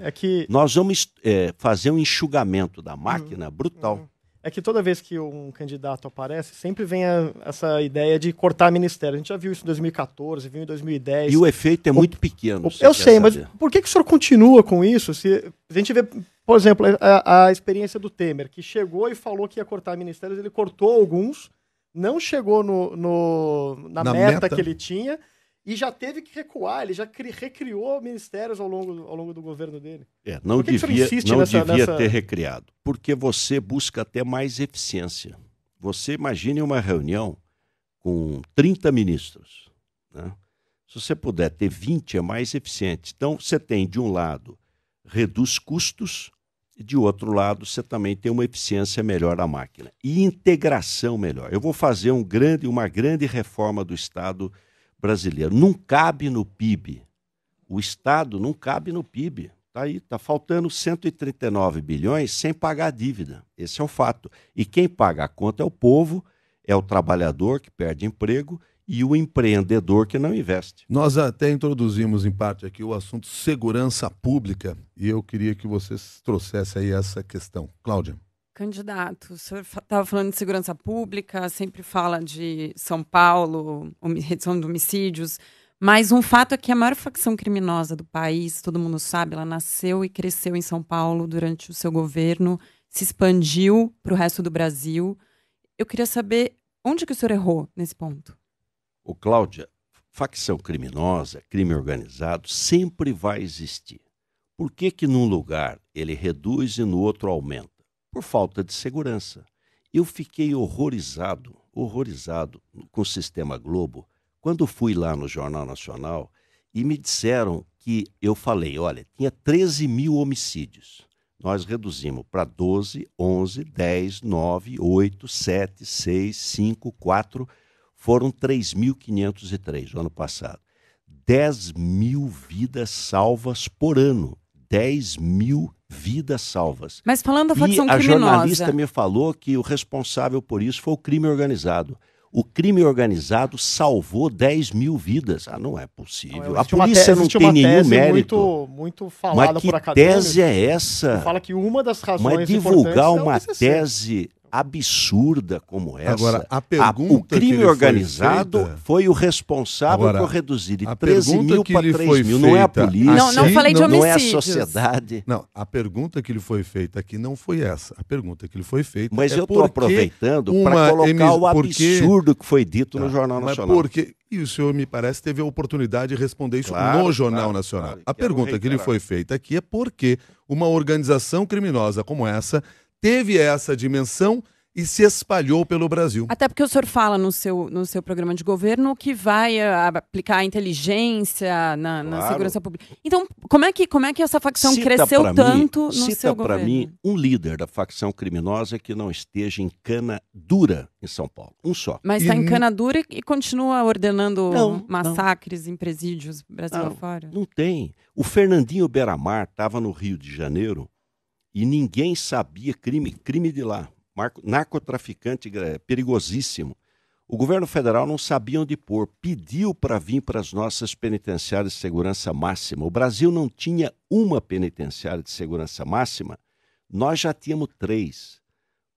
Nós vamos fazer um enxugamento da máquina brutal.
É que toda vez que um candidato aparece, sempre vem essa ideia de cortar ministério. A gente já viu isso em 2014, viu em 2010.
E o efeito é muito pequeno.
Eu sei, mas por que o senhor continua com isso? Se a gente vê, por exemplo, a experiência do Temer, que chegou e falou que ia cortar ministérios, ele cortou alguns, não chegou na meta que ele tinha e já teve que recuar, ele já recriou ministérios ao longo do governo dele.
Não devia ter recriado, porque você busca até mais eficiência. Você imagine uma reunião com 30 ministros, né? Se você puder ter 20, é mais eficiente. Então, você tem, de um lado, reduz custos, e de outro lado, você também tem uma eficiência melhor da máquina. E integração melhor. Eu vou fazer uma grande reforma do Estado brasileiro. Não cabe no PIB. O Estado não cabe no PIB. Está aí, está faltando 139 bilhões sem pagar a dívida. Esse é o fato. E quem paga a conta é o povo, é o trabalhador que perde emprego e o empreendedor que não investe.
Nós até introduzimos em parte aqui o assunto segurança pública e eu queria que vocês trouxessem aí essa questão. Cláudia.
Candidato, o senhor estava falando de segurança pública, sempre fala de São Paulo, redução de homicídios, mas um fato é que a maior facção criminosa do país, todo mundo sabe, ela nasceu e cresceu em São Paulo durante o seu governo, se expandiu para o resto do Brasil. Eu queria saber onde que o senhor errou nesse ponto.
Cláudia, facção criminosa, crime organizado, sempre vai existir. Por que num lugar ele reduz e no outro aumenta? Por falta de segurança. Eu fiquei horrorizado com o Sistema Globo, quando fui lá no Jornal Nacional e me disseram que, eu falei, olha, tinha 13 mil homicídios. Nós reduzimos para 12, 11, 10, 9, 8, 7, 6, 5, 4, foram 3.503 no ano passado. 10 mil vidas salvas por ano. 10 mil vidas salvas.
Mas falando da facção
criminosa...
criminosa...
a jornalista me falou que o responsável por isso foi o crime organizado. O crime organizado salvou 10 mil vidas. Não é possível. A polícia não tem nenhum mérito.
Muito falada por acadêmicos.
Mas que tese é essa?
Fala que uma das razões
mas divulgar uma tese absurda como essa.
Agora, a pergunta
o crime organizado foi o responsável por reduzir de 13 mil para 3 mil. Não é a polícia.
Não falei de homicídios.
Não é a sociedade.
Não, a pergunta que lhe foi feita aqui não foi essa. A pergunta que lhe foi feita
mas eu estou aproveitando para colocar o absurdo que foi dito no Jornal Nacional.
E o senhor, me parece, teve a oportunidade de responder isso no Jornal Nacional. A pergunta que lhe foi feita aqui é por que uma organização criminosa como essa teve essa dimensão e se espalhou pelo Brasil.
Até porque o senhor fala no seu programa de governo que vai aplicar a inteligência na segurança pública. Então, como é que essa facção cresceu tanto no seu governo?
Cita para mim um líder da facção criminosa que não esteja em cana dura em São Paulo. Um só.
Mas está em cana dura e continua ordenando massacres em presídios Brasil afora?
Não tem. O Fernandinho Beiramar estava no Rio de Janeiro e ninguém sabia crime de lá. Narcotraficante perigosíssimo. O governo federal não sabia onde pôr, pediu para vir para as nossas penitenciárias de segurança máxima. O Brasil não tinha uma penitenciária de segurança máxima, nós já tínhamos 3.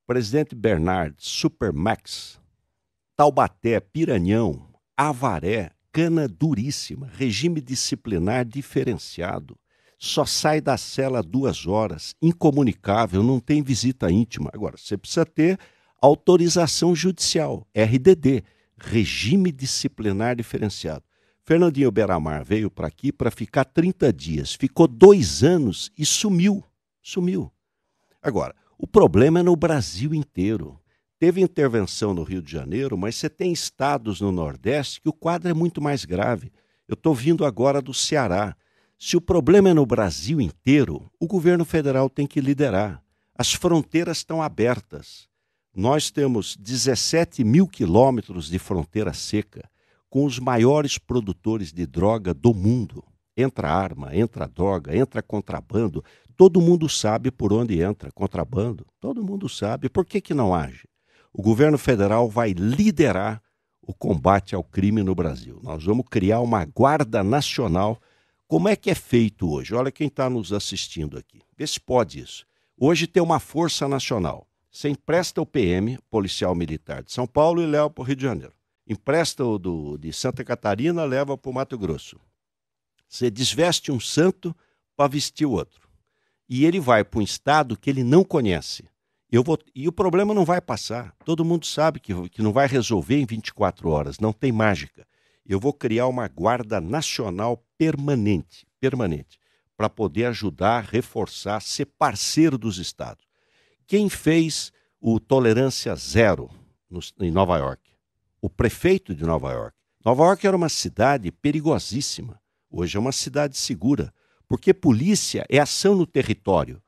Presidente Bernardo, Supermax, Taubaté, Piranhão, Avaré, cana duríssima, regime disciplinar diferenciado. Só sai da cela 2 horas, incomunicável, não tem visita íntima. Agora, você precisa ter autorização judicial, RDD, regime disciplinar diferenciado. Fernandinho Beiramar veio para aqui para ficar 30 dias, ficou 2 anos e sumiu. Agora, o problema é no Brasil inteiro. Teve intervenção no Rio de Janeiro, mas você tem estados no Nordeste que o quadro é muito mais grave. Eu estou vindo agora do Ceará. Se o problema é no Brasil inteiro, o governo federal tem que liderar. As fronteiras estão abertas. Nós temos 17 mil quilômetros de fronteira seca, com os maiores produtores de droga do mundo. Entra arma, entra droga, entra contrabando. Todo mundo sabe por onde entra contrabando. Todo mundo sabe. Por que não age? O governo federal vai liderar o combate ao crime no Brasil. Nós vamos criar uma Guarda Nacional. Como é que é feito hoje? Olha quem está nos assistindo aqui. Vê se pode isso. Hoje tem uma Força Nacional. Você empresta o PM, Policial Militar de São Paulo, e leva para o Rio de Janeiro. Empresta o de Santa Catarina, leva para o Mato Grosso. Você desveste um santo para vestir o outro. E ele vai para um estado que ele não conhece. E o problema não vai passar. Todo mundo sabe que não vai resolver em 24 horas, não tem mágica. Eu vou criar uma guarda nacional permanente, para poder ajudar, reforçar, ser parceiro dos estados. Quem fez o Tolerância Zero em Nova York? O prefeito de Nova York. Nova York era uma cidade perigosíssima. Hoje é uma cidade segura, porque polícia é ação no território.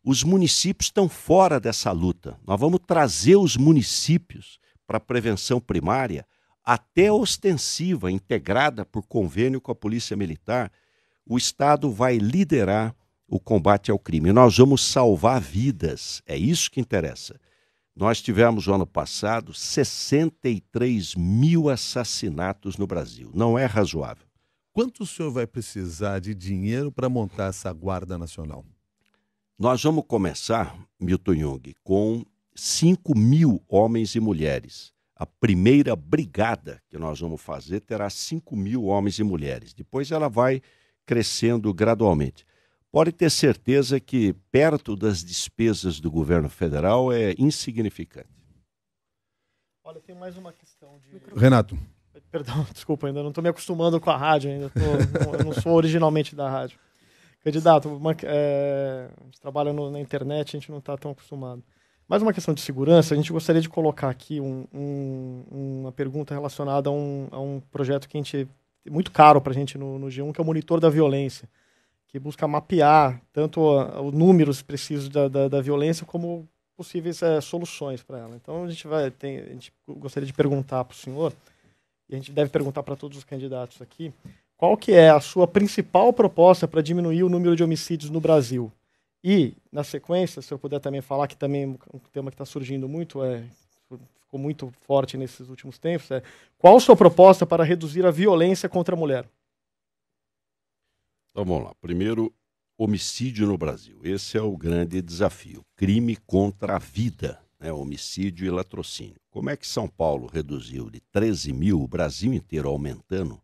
Os municípios estão fora dessa luta. Nós vamos trazer os municípios para a prevenção primária, até ostensiva, integrada por convênio com a Polícia Militar. O Estado vai liderar o combate ao crime. Nós vamos salvar vidas. É isso que interessa. Nós tivemos, no ano passado, 63 mil assassinatos no Brasil. Não é razoável.
Quanto o senhor vai precisar de dinheiro para montar essa Guarda Nacional?
Nós vamos começar, Milton Jung, com 5 mil homens e mulheres. A primeira brigada que nós vamos fazer terá 5 mil homens e mulheres. Depois ela vai crescendo gradualmente. Pode ter certeza que perto das despesas do governo federal é insignificante.
Olha, tem mais uma questão de...
Renato.
Perdão, desculpa, ainda não estou me acostumando com a rádio, eu não sou originalmente da rádio. Candidato, a gente trabalha na internet, a gente não está tão acostumado. Mais uma questão de segurança, a gente gostaria de colocar aqui uma pergunta relacionada a um projeto que é muito caro para a gente no G1, que é o Monitor da Violência, que busca mapear tanto os números precisos da violência como possíveis soluções para ela. Então a gente gostaria de perguntar para o senhor, e a gente deve perguntar para todos os candidatos aqui, qual que é a sua principal proposta para diminuir o número de homicídios no Brasil? E, na sequência, se eu puder também falar, que também um tema que está surgindo muito, ficou muito forte nesses últimos tempos, qual a sua proposta para reduzir a violência contra a mulher?
Então vamos lá. Primeiro, homicídio no Brasil. Esse é o grande desafio. Crime contra a vida, né? Homicídio e latrocínio. Como é que São Paulo reduziu de 13 mil, o Brasil inteiro aumentando,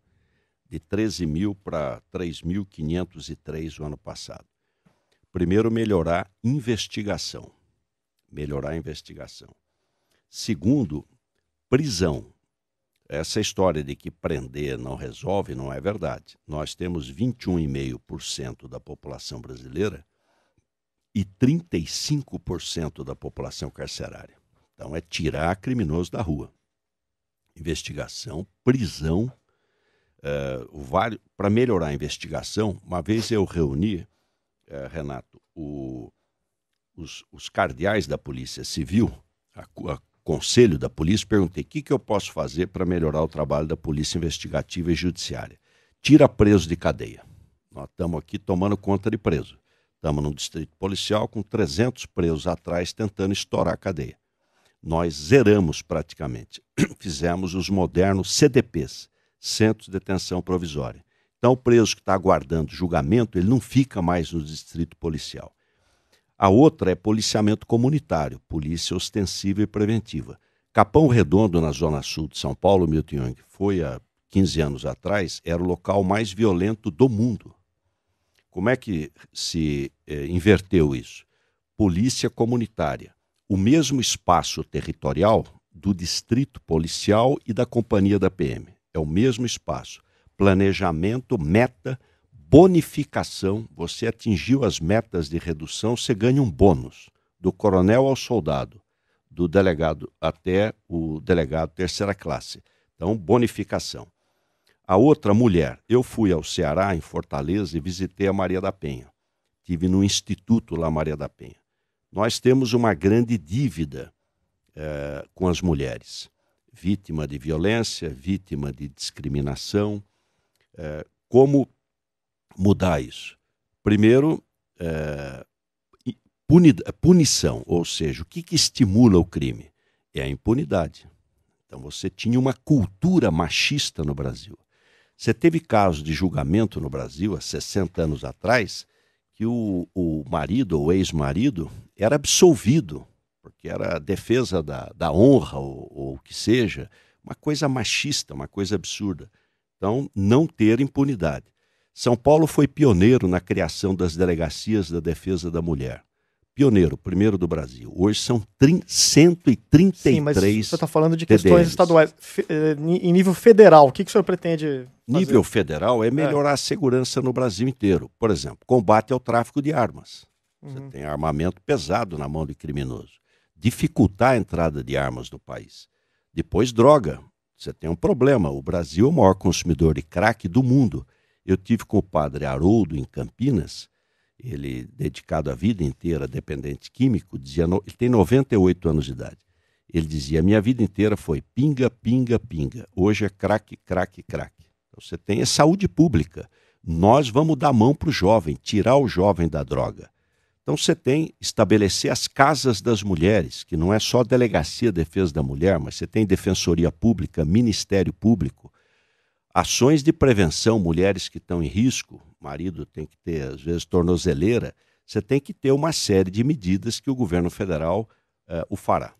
de 13 mil para 3.503 no ano passado? Primeiro, melhorar a investigação. Segundo, prisão. Essa história de que prender não resolve não é verdade. Nós temos 21,5% da população brasileira e 35% da população carcerária. Então é tirar criminoso da rua. Investigação, prisão. Para melhorar a investigação, uma vez eu reuni, Renato, os cardeais da Polícia Civil, a Conselho da Polícia, perguntei o que eu posso fazer para melhorar o trabalho da Polícia Investigativa e Judiciária. Tira preso de cadeia. Nós estamos aqui tomando conta de preso. Estamos num distrito policial com 300 presos atrás tentando estourar a cadeia. Nós zeramos praticamente. Fizemos os modernos CDPs, Centros de Detenção Provisória. Então o preso que está aguardando julgamento, ele não fica mais no distrito policial. A outra é policiamento comunitário, polícia ostensiva e preventiva. Capão Redondo, na zona sul de São Paulo, Milton Jung, foi há 15 anos atrás, era o local mais violento do mundo. Como é que se inverteu isso? Polícia comunitária. O mesmo espaço territorial do distrito policial e da companhia da PM. É o mesmo espaço. Planejamento, meta, bonificação. Você atingiu as metas de redução, você ganha um bônus. Do coronel ao soldado, do delegado até o delegado terceira classe. Então, bonificação. A outra, mulher. Eu fui ao Ceará, em Fortaleza, e visitei a Maria da Penha. Estive no Instituto lá, Maria da Penha. Nós temos uma grande dívida com as mulheres. Vítima de violência, vítima de discriminação. Como mudar isso? Primeiro, punição, ou seja, o que estimula o crime? É a impunidade. Então você tinha uma cultura machista no Brasil. Você teve casos de julgamento no Brasil, há 60 anos atrás, que o marido ou ex-marido era absolvido, porque era a defesa da honra ou o que seja, uma coisa machista, uma coisa absurda. Então, não ter impunidade. São Paulo foi pioneiro na criação das delegacias da defesa da mulher. pioneiro, primeiro do Brasil. Hoje são 133
Sim, mas você está falando de
TDMs.
questões estaduais. Em nível federal, o que o senhor pretende fazer?
Nível federal é melhorar a segurança no Brasil inteiro. Por exemplo, combate ao tráfico de armas. Você tem armamento pesado na mão de criminoso. Dificultar a entrada de armas no país. Depois, droga. Você tem um problema. O Brasil é o maior consumidor de crack do mundo. Eu tive com o padre Haroldo em Campinas, ele dedicado a vida inteira a dependente químico, ele tem 98 anos de idade. Ele dizia, minha vida inteira foi pinga, pinga, pinga. Hoje é crack, crack, crack. Então, você tem saúde pública. Nós vamos dar mão para o jovem, tirar o jovem da droga. Então você tem estabelecer as casas das mulheres, que não é só Delegacia de Defesa da Mulher, mas você tem Defensoria Pública, Ministério Público, ações de prevenção, mulheres que estão em risco, marido tem que ter, às vezes, tornozeleira, você tem que ter uma série de medidas que o governo federal o fará.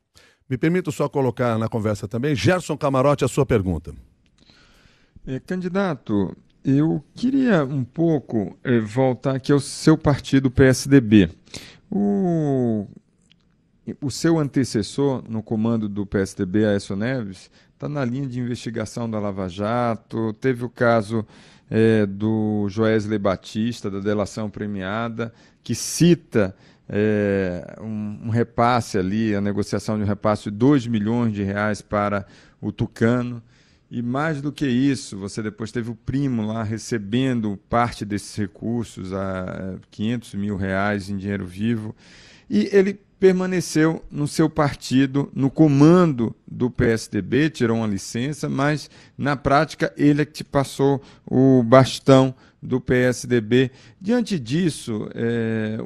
Me permito só colocar na conversa também, Gerson Camarote, a sua pergunta.
Candidato, eu queria um pouco voltar aqui ao seu partido, PSDB. O seu antecessor no comando do PSDB, Aécio Neves, está na linha de investigação da Lava Jato, teve o caso do Joesley Batista, da delação premiada, que cita um repasse ali, a negociação de um repasse de 2 milhões de reais para o Tucano. E mais do que isso, você depois teve o primo lá recebendo parte desses recursos, a 500 mil reais em dinheiro vivo, e ele permaneceu no seu partido, no comando do PSDB, tirou uma licença, mas na prática ele é que te passou o bastão do PSDB. Diante disso,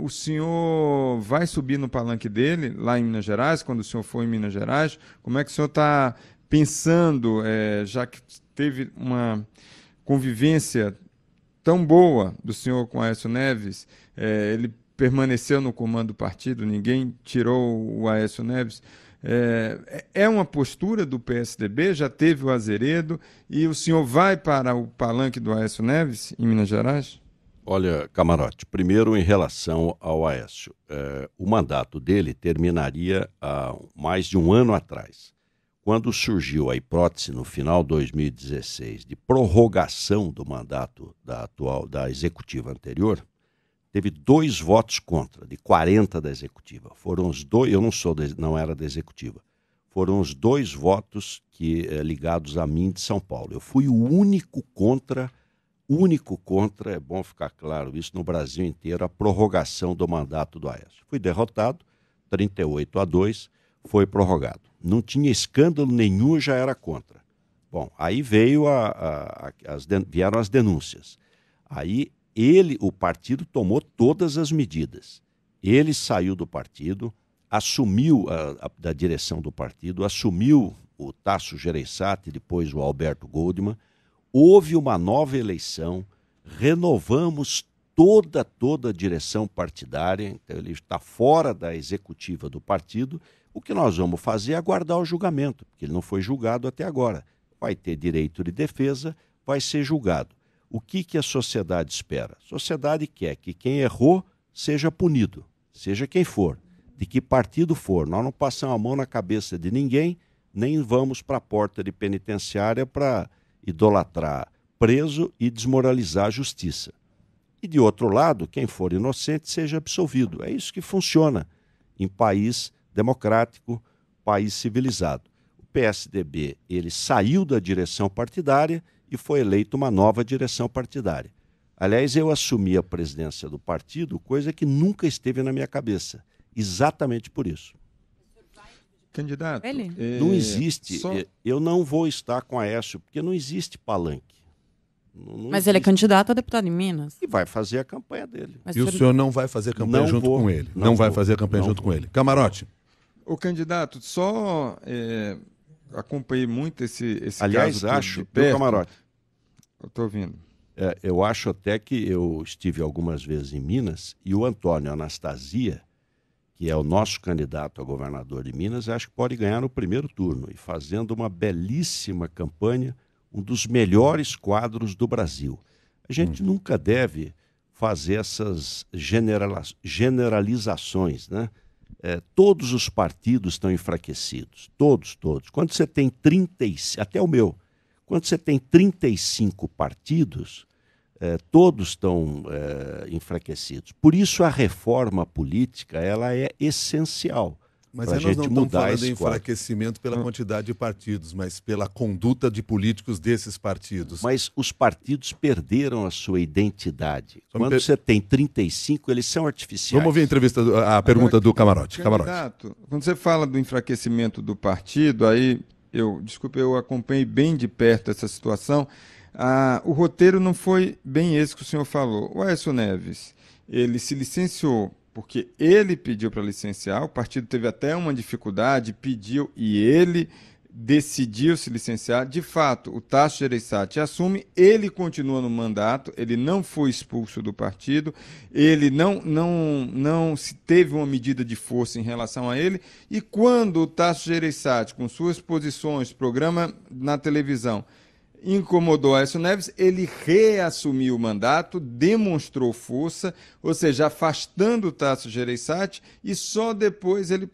o senhor vai subir no palanque dele, lá em Minas Gerais, quando o senhor for em Minas Gerais? Como é que o senhor está pensando, já que teve uma convivência tão boa do senhor com Aécio Neves, ele permaneceu no comando do partido, ninguém tirou o Aécio Neves, é uma postura do PSDB, já teve o Azeredo, e o senhor vai para o palanque do Aécio Neves, em Minas Gerais?
Olha, Camarote, primeiro em relação ao Aécio, o mandato dele terminaria há mais de um ano atrás. Quando surgiu a hipótese, no final de 2016, de prorrogação do mandato da executiva anterior, teve 2 votos contra, de 40 da executiva. Foram os 2, eu não era da executiva, foram os 2 votos ligados a mim de São Paulo. Eu fui o único contra, é bom ficar claro isso, no Brasil inteiro, a prorrogação do mandato do Aécio. Fui derrotado, 38-2, foi prorrogado. Não tinha escândalo nenhum, já era contra. Bom, aí vieram as denúncias. Aí o partido tomou todas as medidas. Ele saiu do partido, assumiu da direção do partido, assumiu o Tasso Gereissati, depois o Alberto Goldman. Houve uma nova eleição, renovamos toda a direção partidária, então ele está fora da executiva do partido. O que nós vamos fazer é aguardar o julgamento, porque ele não foi julgado até agora. Vai ter direito de defesa, vai ser julgado. O que a sociedade espera? A sociedade quer que quem errou seja punido, seja quem for, de que partido for. Nós não passamos a mão na cabeça de ninguém, nem vamos para a porta de penitenciária para idolatrar preso e desmoralizar a justiça. E, de outro lado, quem for inocente seja absolvido. É isso que funciona em país democrático, país civilizado. O PSDB, ele saiu da direção partidária e foi eleito uma nova direção partidária. Aliás, eu assumi a presidência do partido, coisa que nunca esteve na minha cabeça. Exatamente por isso.
Candidato,
não existe. Eu não vou estar com Aécio, porque não existe palanque.
Mas existe. Ele é candidato a deputado em Minas.
E vai fazer a campanha dele.
E o senhor não vai fazer campanha junto com ele? Não vai fazer campanha junto com ele. Camarote.
O candidato, só acompanhei muito esse
Aliás,
caso.
Acho, meu Camarote.
Eu estou ouvindo.
Eu acho até que eu estive algumas vezes em Minas e o Antônio Anastasia, que é o nosso candidato a governador de Minas, acho que pode ganhar no primeiro turno e fazendo uma belíssima campanha, um dos melhores quadros do Brasil. A gente nunca deve fazer essas generalizações, né? Todos os partidos estão enfraquecidos, todos. Quando você tem 35, até o meu, quando você tem 35 partidos, todos estão enfraquecidos. Por isso a reforma política ela é essencial.
Mas aí nós não estamos falando em enfraquecimento pela quantidade de partidos, mas pela conduta de políticos desses partidos.
Mas os partidos perderam a sua identidade. Quando você tem 35, eles são artificiais.
Vamos ouvir a pergunta do Camarote.
Candidato, quando você fala do enfraquecimento do partido, aí eu acompanhei bem de perto essa situação. O roteiro não foi bem esse que o senhor falou. O Aécio Neves, ele se licenciou porque ele pediu para licenciar, o partido teve até uma dificuldade, pediu e ele decidiu se licenciar. De fato, o Tasso Gereissati assume, ele continua no mandato, ele não foi expulso do partido, ele não se teve uma medida de força em relação a ele, e quando o Tasso Gereissati, com suas posições, programa na televisão, incomodou Aécio Neves, ele reassumiu o mandato, demonstrou força, ou seja, afastando o Tasso Gereissati, e só depois ele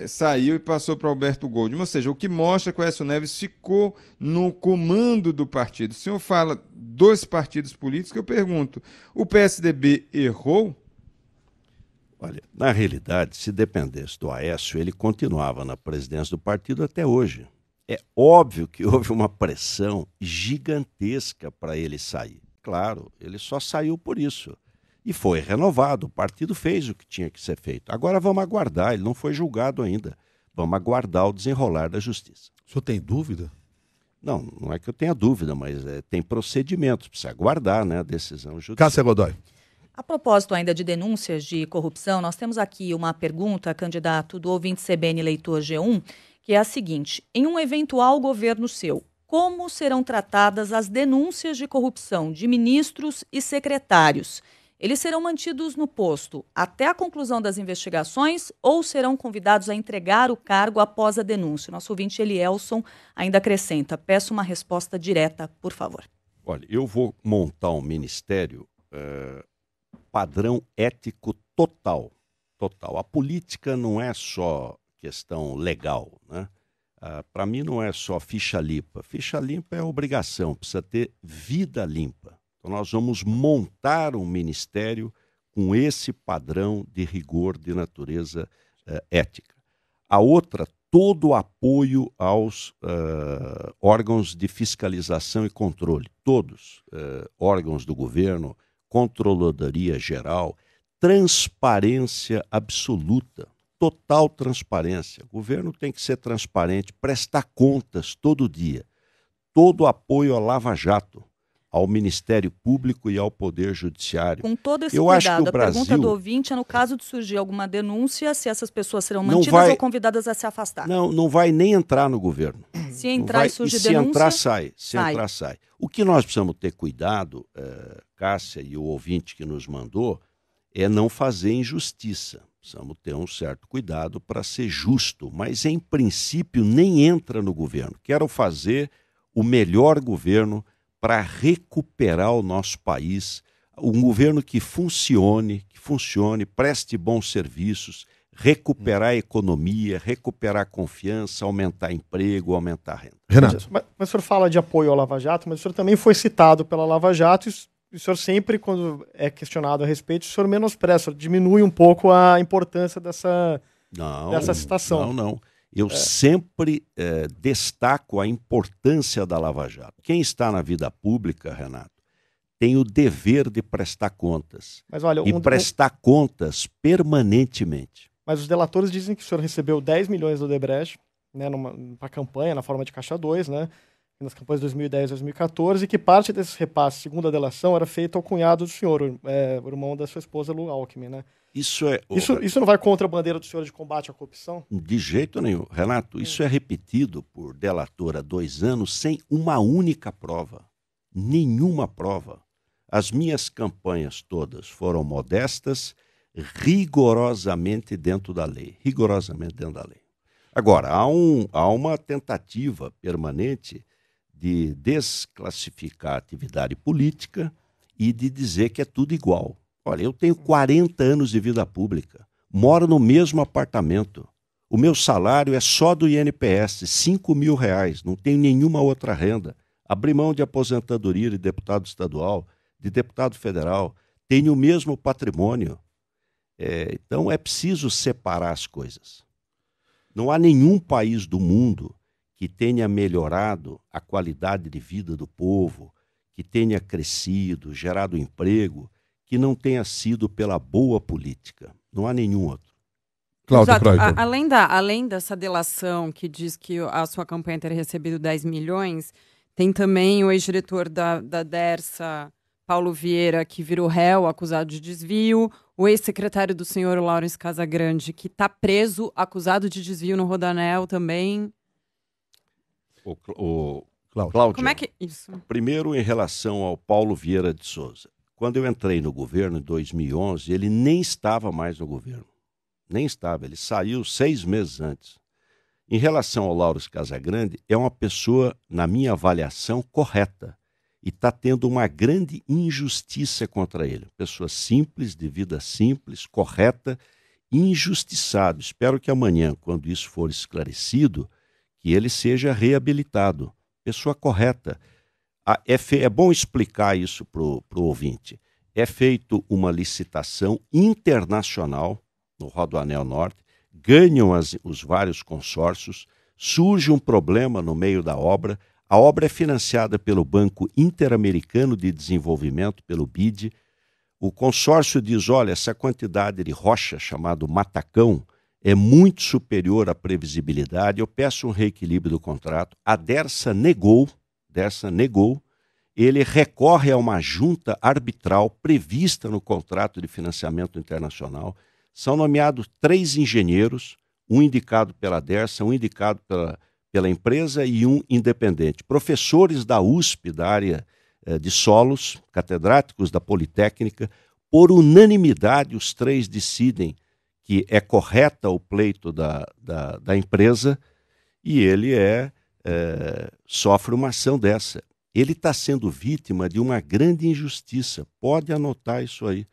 saiu e passou para Alberto Goldman. Ou seja, o que mostra que o Aécio Neves ficou no comando do partido. O senhor fala dos partidos políticos, que eu pergunto, o PSDB errou?
Olha, na realidade, se dependesse do Aécio, ele continuava na presidência do partido até hoje. É óbvio que houve uma pressão gigantesca para ele sair. Claro, ele só saiu por isso. E foi renovado, o partido fez o que tinha que ser feito. Agora vamos aguardar, ele não foi julgado ainda. Vamos aguardar o desenrolar da justiça.
O senhor tem dúvida?
Não é que eu tenha dúvida, mas tem procedimentos, precisa aguardar, né, a decisão judicial.
Cássia Godoy.
A propósito ainda de denúncias de corrupção, nós temos aqui uma pergunta, candidato do ouvinte CBN Leitor G1, que é a seguinte: em um eventual governo seu, como serão tratadas as denúncias de corrupção de ministros e secretários? Eles serão mantidos no posto até a conclusão das investigações ou serão convidados a entregar o cargo após a denúncia? Nosso ouvinte Elielson ainda acrescenta: peço uma resposta direta, por favor.
Olha, eu vou montar um ministério padrão ético total. A política não é só questão legal, né? Para mim não é só ficha limpa. Ficha limpa é obrigação, precisa ter vida limpa. Então nós vamos montar um ministério com esse padrão de rigor de natureza ética. A outra, todo o apoio aos órgãos de fiscalização e controle, todos, órgãos do governo, Controladoria Geral, transparência absoluta. Total transparência. O governo tem que ser transparente, prestar contas todo dia. Todo apoio ao Lava Jato, ao Ministério Público e ao Poder Judiciário.
Com todo esse cuidado, a pergunta do ouvinte é, no caso de surgir alguma denúncia, se essas pessoas serão mantidas ou convidadas a se afastar.
Não vai nem entrar no governo.
Se entrar e surgir denúncia...
Se entrar, sai. Se entrar, sai. O que nós precisamos ter cuidado, Cássia e o ouvinte que nos mandou, é não fazer injustiça. Precisamos ter um certo cuidado para ser justo, mas em princípio nem entra no governo. Quero fazer o melhor governo para recuperar o nosso país, um governo que funcione, preste bons serviços, recuperar a economia, recuperar a confiança, aumentar emprego, aumentar a renda.
Renato.
Mas o senhor fala de apoio ao Lava Jato, mas o senhor também foi citado pela Lava Jato e o senhor sempre, quando é questionado a respeito, o senhor menospreza, diminui um pouco a importância dessa citação.
Não. Eu sempre destaco a importância da Lava Jato. Quem está na vida pública, Renato, tem o dever de prestar contas.
Mas, olha,
prestar contas permanentemente.
Mas os delatores dizem que o senhor recebeu 10 milhões do Odebrecht, né, para a campanha, na forma de caixa 2, né? Nas campanhas de 2010 e 2014, e que parte desses repasses, segundo a delação, era feito ao cunhado do senhor, o irmão da sua esposa, Lu Alckmin, né?
Isso
não vai contra a bandeira do senhor de combate à corrupção?
De jeito nenhum. Renato, isso é repetido por delator há 2 anos sem uma única prova. Nenhuma prova. As minhas campanhas todas foram modestas, rigorosamente dentro da lei. Agora, há uma tentativa permanente de desclassificar a atividade política e de dizer que é tudo igual. Olha, eu tenho 40 anos de vida pública, moro no mesmo apartamento. O meu salário é só do INPS, R$5.000, não tenho nenhuma outra renda. Abri mão de aposentadoria de deputado estadual, de deputado federal, tenho o mesmo patrimônio. Então é preciso separar as coisas. Não há nenhum país do mundo que tenha melhorado a qualidade de vida do povo, que tenha crescido, gerado emprego, que não tenha sido pela boa política. Não há nenhum outro.
Cláudio
Exato.
Preuter.
Além dessa delação que diz que a sua campanha teria recebido 10 milhões, tem também o ex-diretor da Dersa, Paulo Vieira, que virou réu, acusado de desvio, o ex-secretário do senhor Laurence Casagrande, que está preso, acusado de desvio no Rodanel também.
Cláudio,
como é que... Isso.
Primeiro, em relação ao Paulo Vieira de Souza. Quando eu entrei no governo, em 2011, ele nem estava mais no governo. Nem estava, ele saiu 6 meses antes. Em relação ao Laurence Casagrande, é uma pessoa, na minha avaliação, correta. E está tendo uma grande injustiça contra ele. Pessoa simples, de vida simples, correta, injustiçado. Espero que amanhã, quando isso for esclarecido, que ele seja reabilitado. Pessoa correta. É bom explicar isso para o ouvinte. É feita uma licitação internacional no Rodoanel Norte, ganham os vários consórcios, surge um problema no meio da obra. A obra é financiada pelo Banco Interamericano de Desenvolvimento, pelo BID. O consórcio diz, olha, essa quantidade de rocha, chamado matacão, é muito superior à previsibilidade, eu peço um reequilíbrio do contrato. A Dersa negou, ele recorre a uma junta arbitral prevista no contrato de financiamento internacional. São nomeados 3 engenheiros, um indicado pela Dersa, um indicado pela empresa e um independente. Professores da USP, da área de solos, catedráticos da Politécnica, por unanimidade os 3 decidem que é correta o pleito da empresa e ele sofre uma ação dessa. Ele está sendo vítima de uma grande injustiça. Pode anotar isso aí.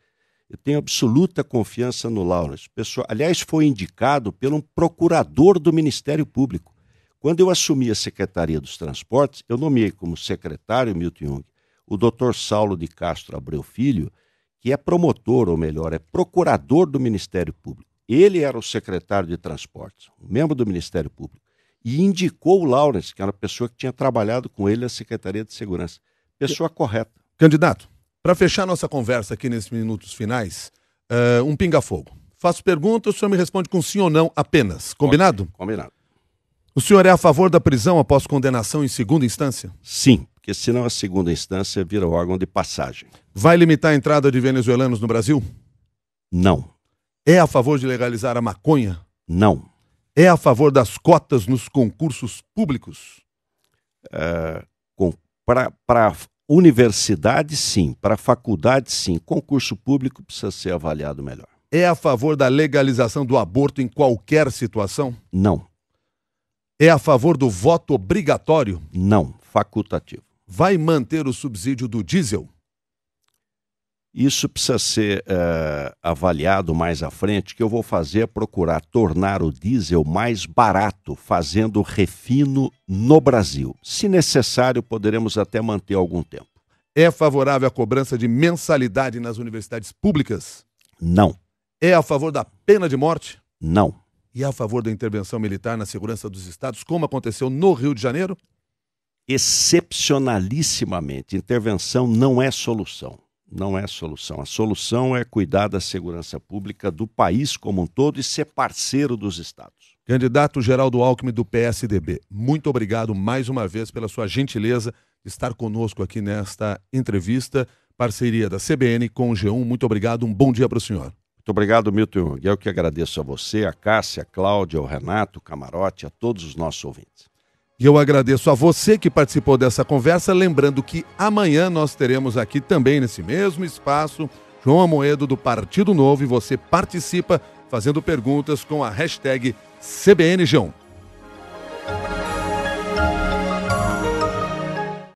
Eu tenho absoluta confiança no Laurence. Aliás, foi indicado por um procurador do Ministério Público. Quando eu assumi a Secretaria dos Transportes, eu nomeei como secretário, Milton Jung, o Dr. Saulo de Castro Abreu Filho, que é promotor, ou melhor, é procurador do Ministério Público. Ele era o secretário de Transportes, um membro do Ministério Público, e indicou o Laurence, que era uma pessoa que tinha trabalhado com ele na Secretaria de Segurança. Pessoa correta.
Candidato, para fechar nossa conversa aqui nesses minutos finais, um pinga-fogo. Faço perguntas, o senhor me responde com sim ou não apenas. Combinado?
Combinado.
O senhor é a favor da prisão após condenação em segunda instância?
Sim, porque senão a segunda instância vira órgão de passagem.
Vai limitar a entrada de venezuelanos no Brasil?
Não.
É a favor de legalizar a maconha?
Não.
É a favor das cotas nos concursos públicos?
Para universidade, sim. Para faculdade, sim. Concurso público precisa ser avaliado melhor.
É a favor da legalização do aborto em qualquer situação?
Não.
É a favor do voto obrigatório?
Não. Facultativo.
Vai manter o subsídio do diesel?
Isso precisa ser avaliado mais à frente. O que eu vou fazer é procurar tornar o diesel mais barato, fazendo refino no Brasil. Se necessário, poderemos até manter algum tempo.
É favorável à cobrança de mensalidade nas universidades públicas?
Não.
É a favor da pena de morte?
Não.
E é a favor da intervenção militar na segurança dos estados, como aconteceu no Rio de Janeiro?
Excepcionalissimamente. Intervenção não é solução. Não é solução. A solução é cuidar da segurança pública do país como um todo e ser parceiro dos estados.
Candidato Geraldo Alckmin do PSDB, muito obrigado mais uma vez pela sua gentileza de estar conosco aqui nesta entrevista, parceria da CBN com o G1. Muito obrigado, um bom dia para o senhor.
Muito obrigado, Milton. Eu que agradeço a você, a Cássia, a Cláudia, o Renato, o Camarote, a todos os nossos ouvintes.
E eu agradeço a você que participou dessa conversa, lembrando que amanhã nós teremos aqui também nesse mesmo espaço João Amoedo do Partido Novo e você participa fazendo perguntas com a hashtag CBNG1.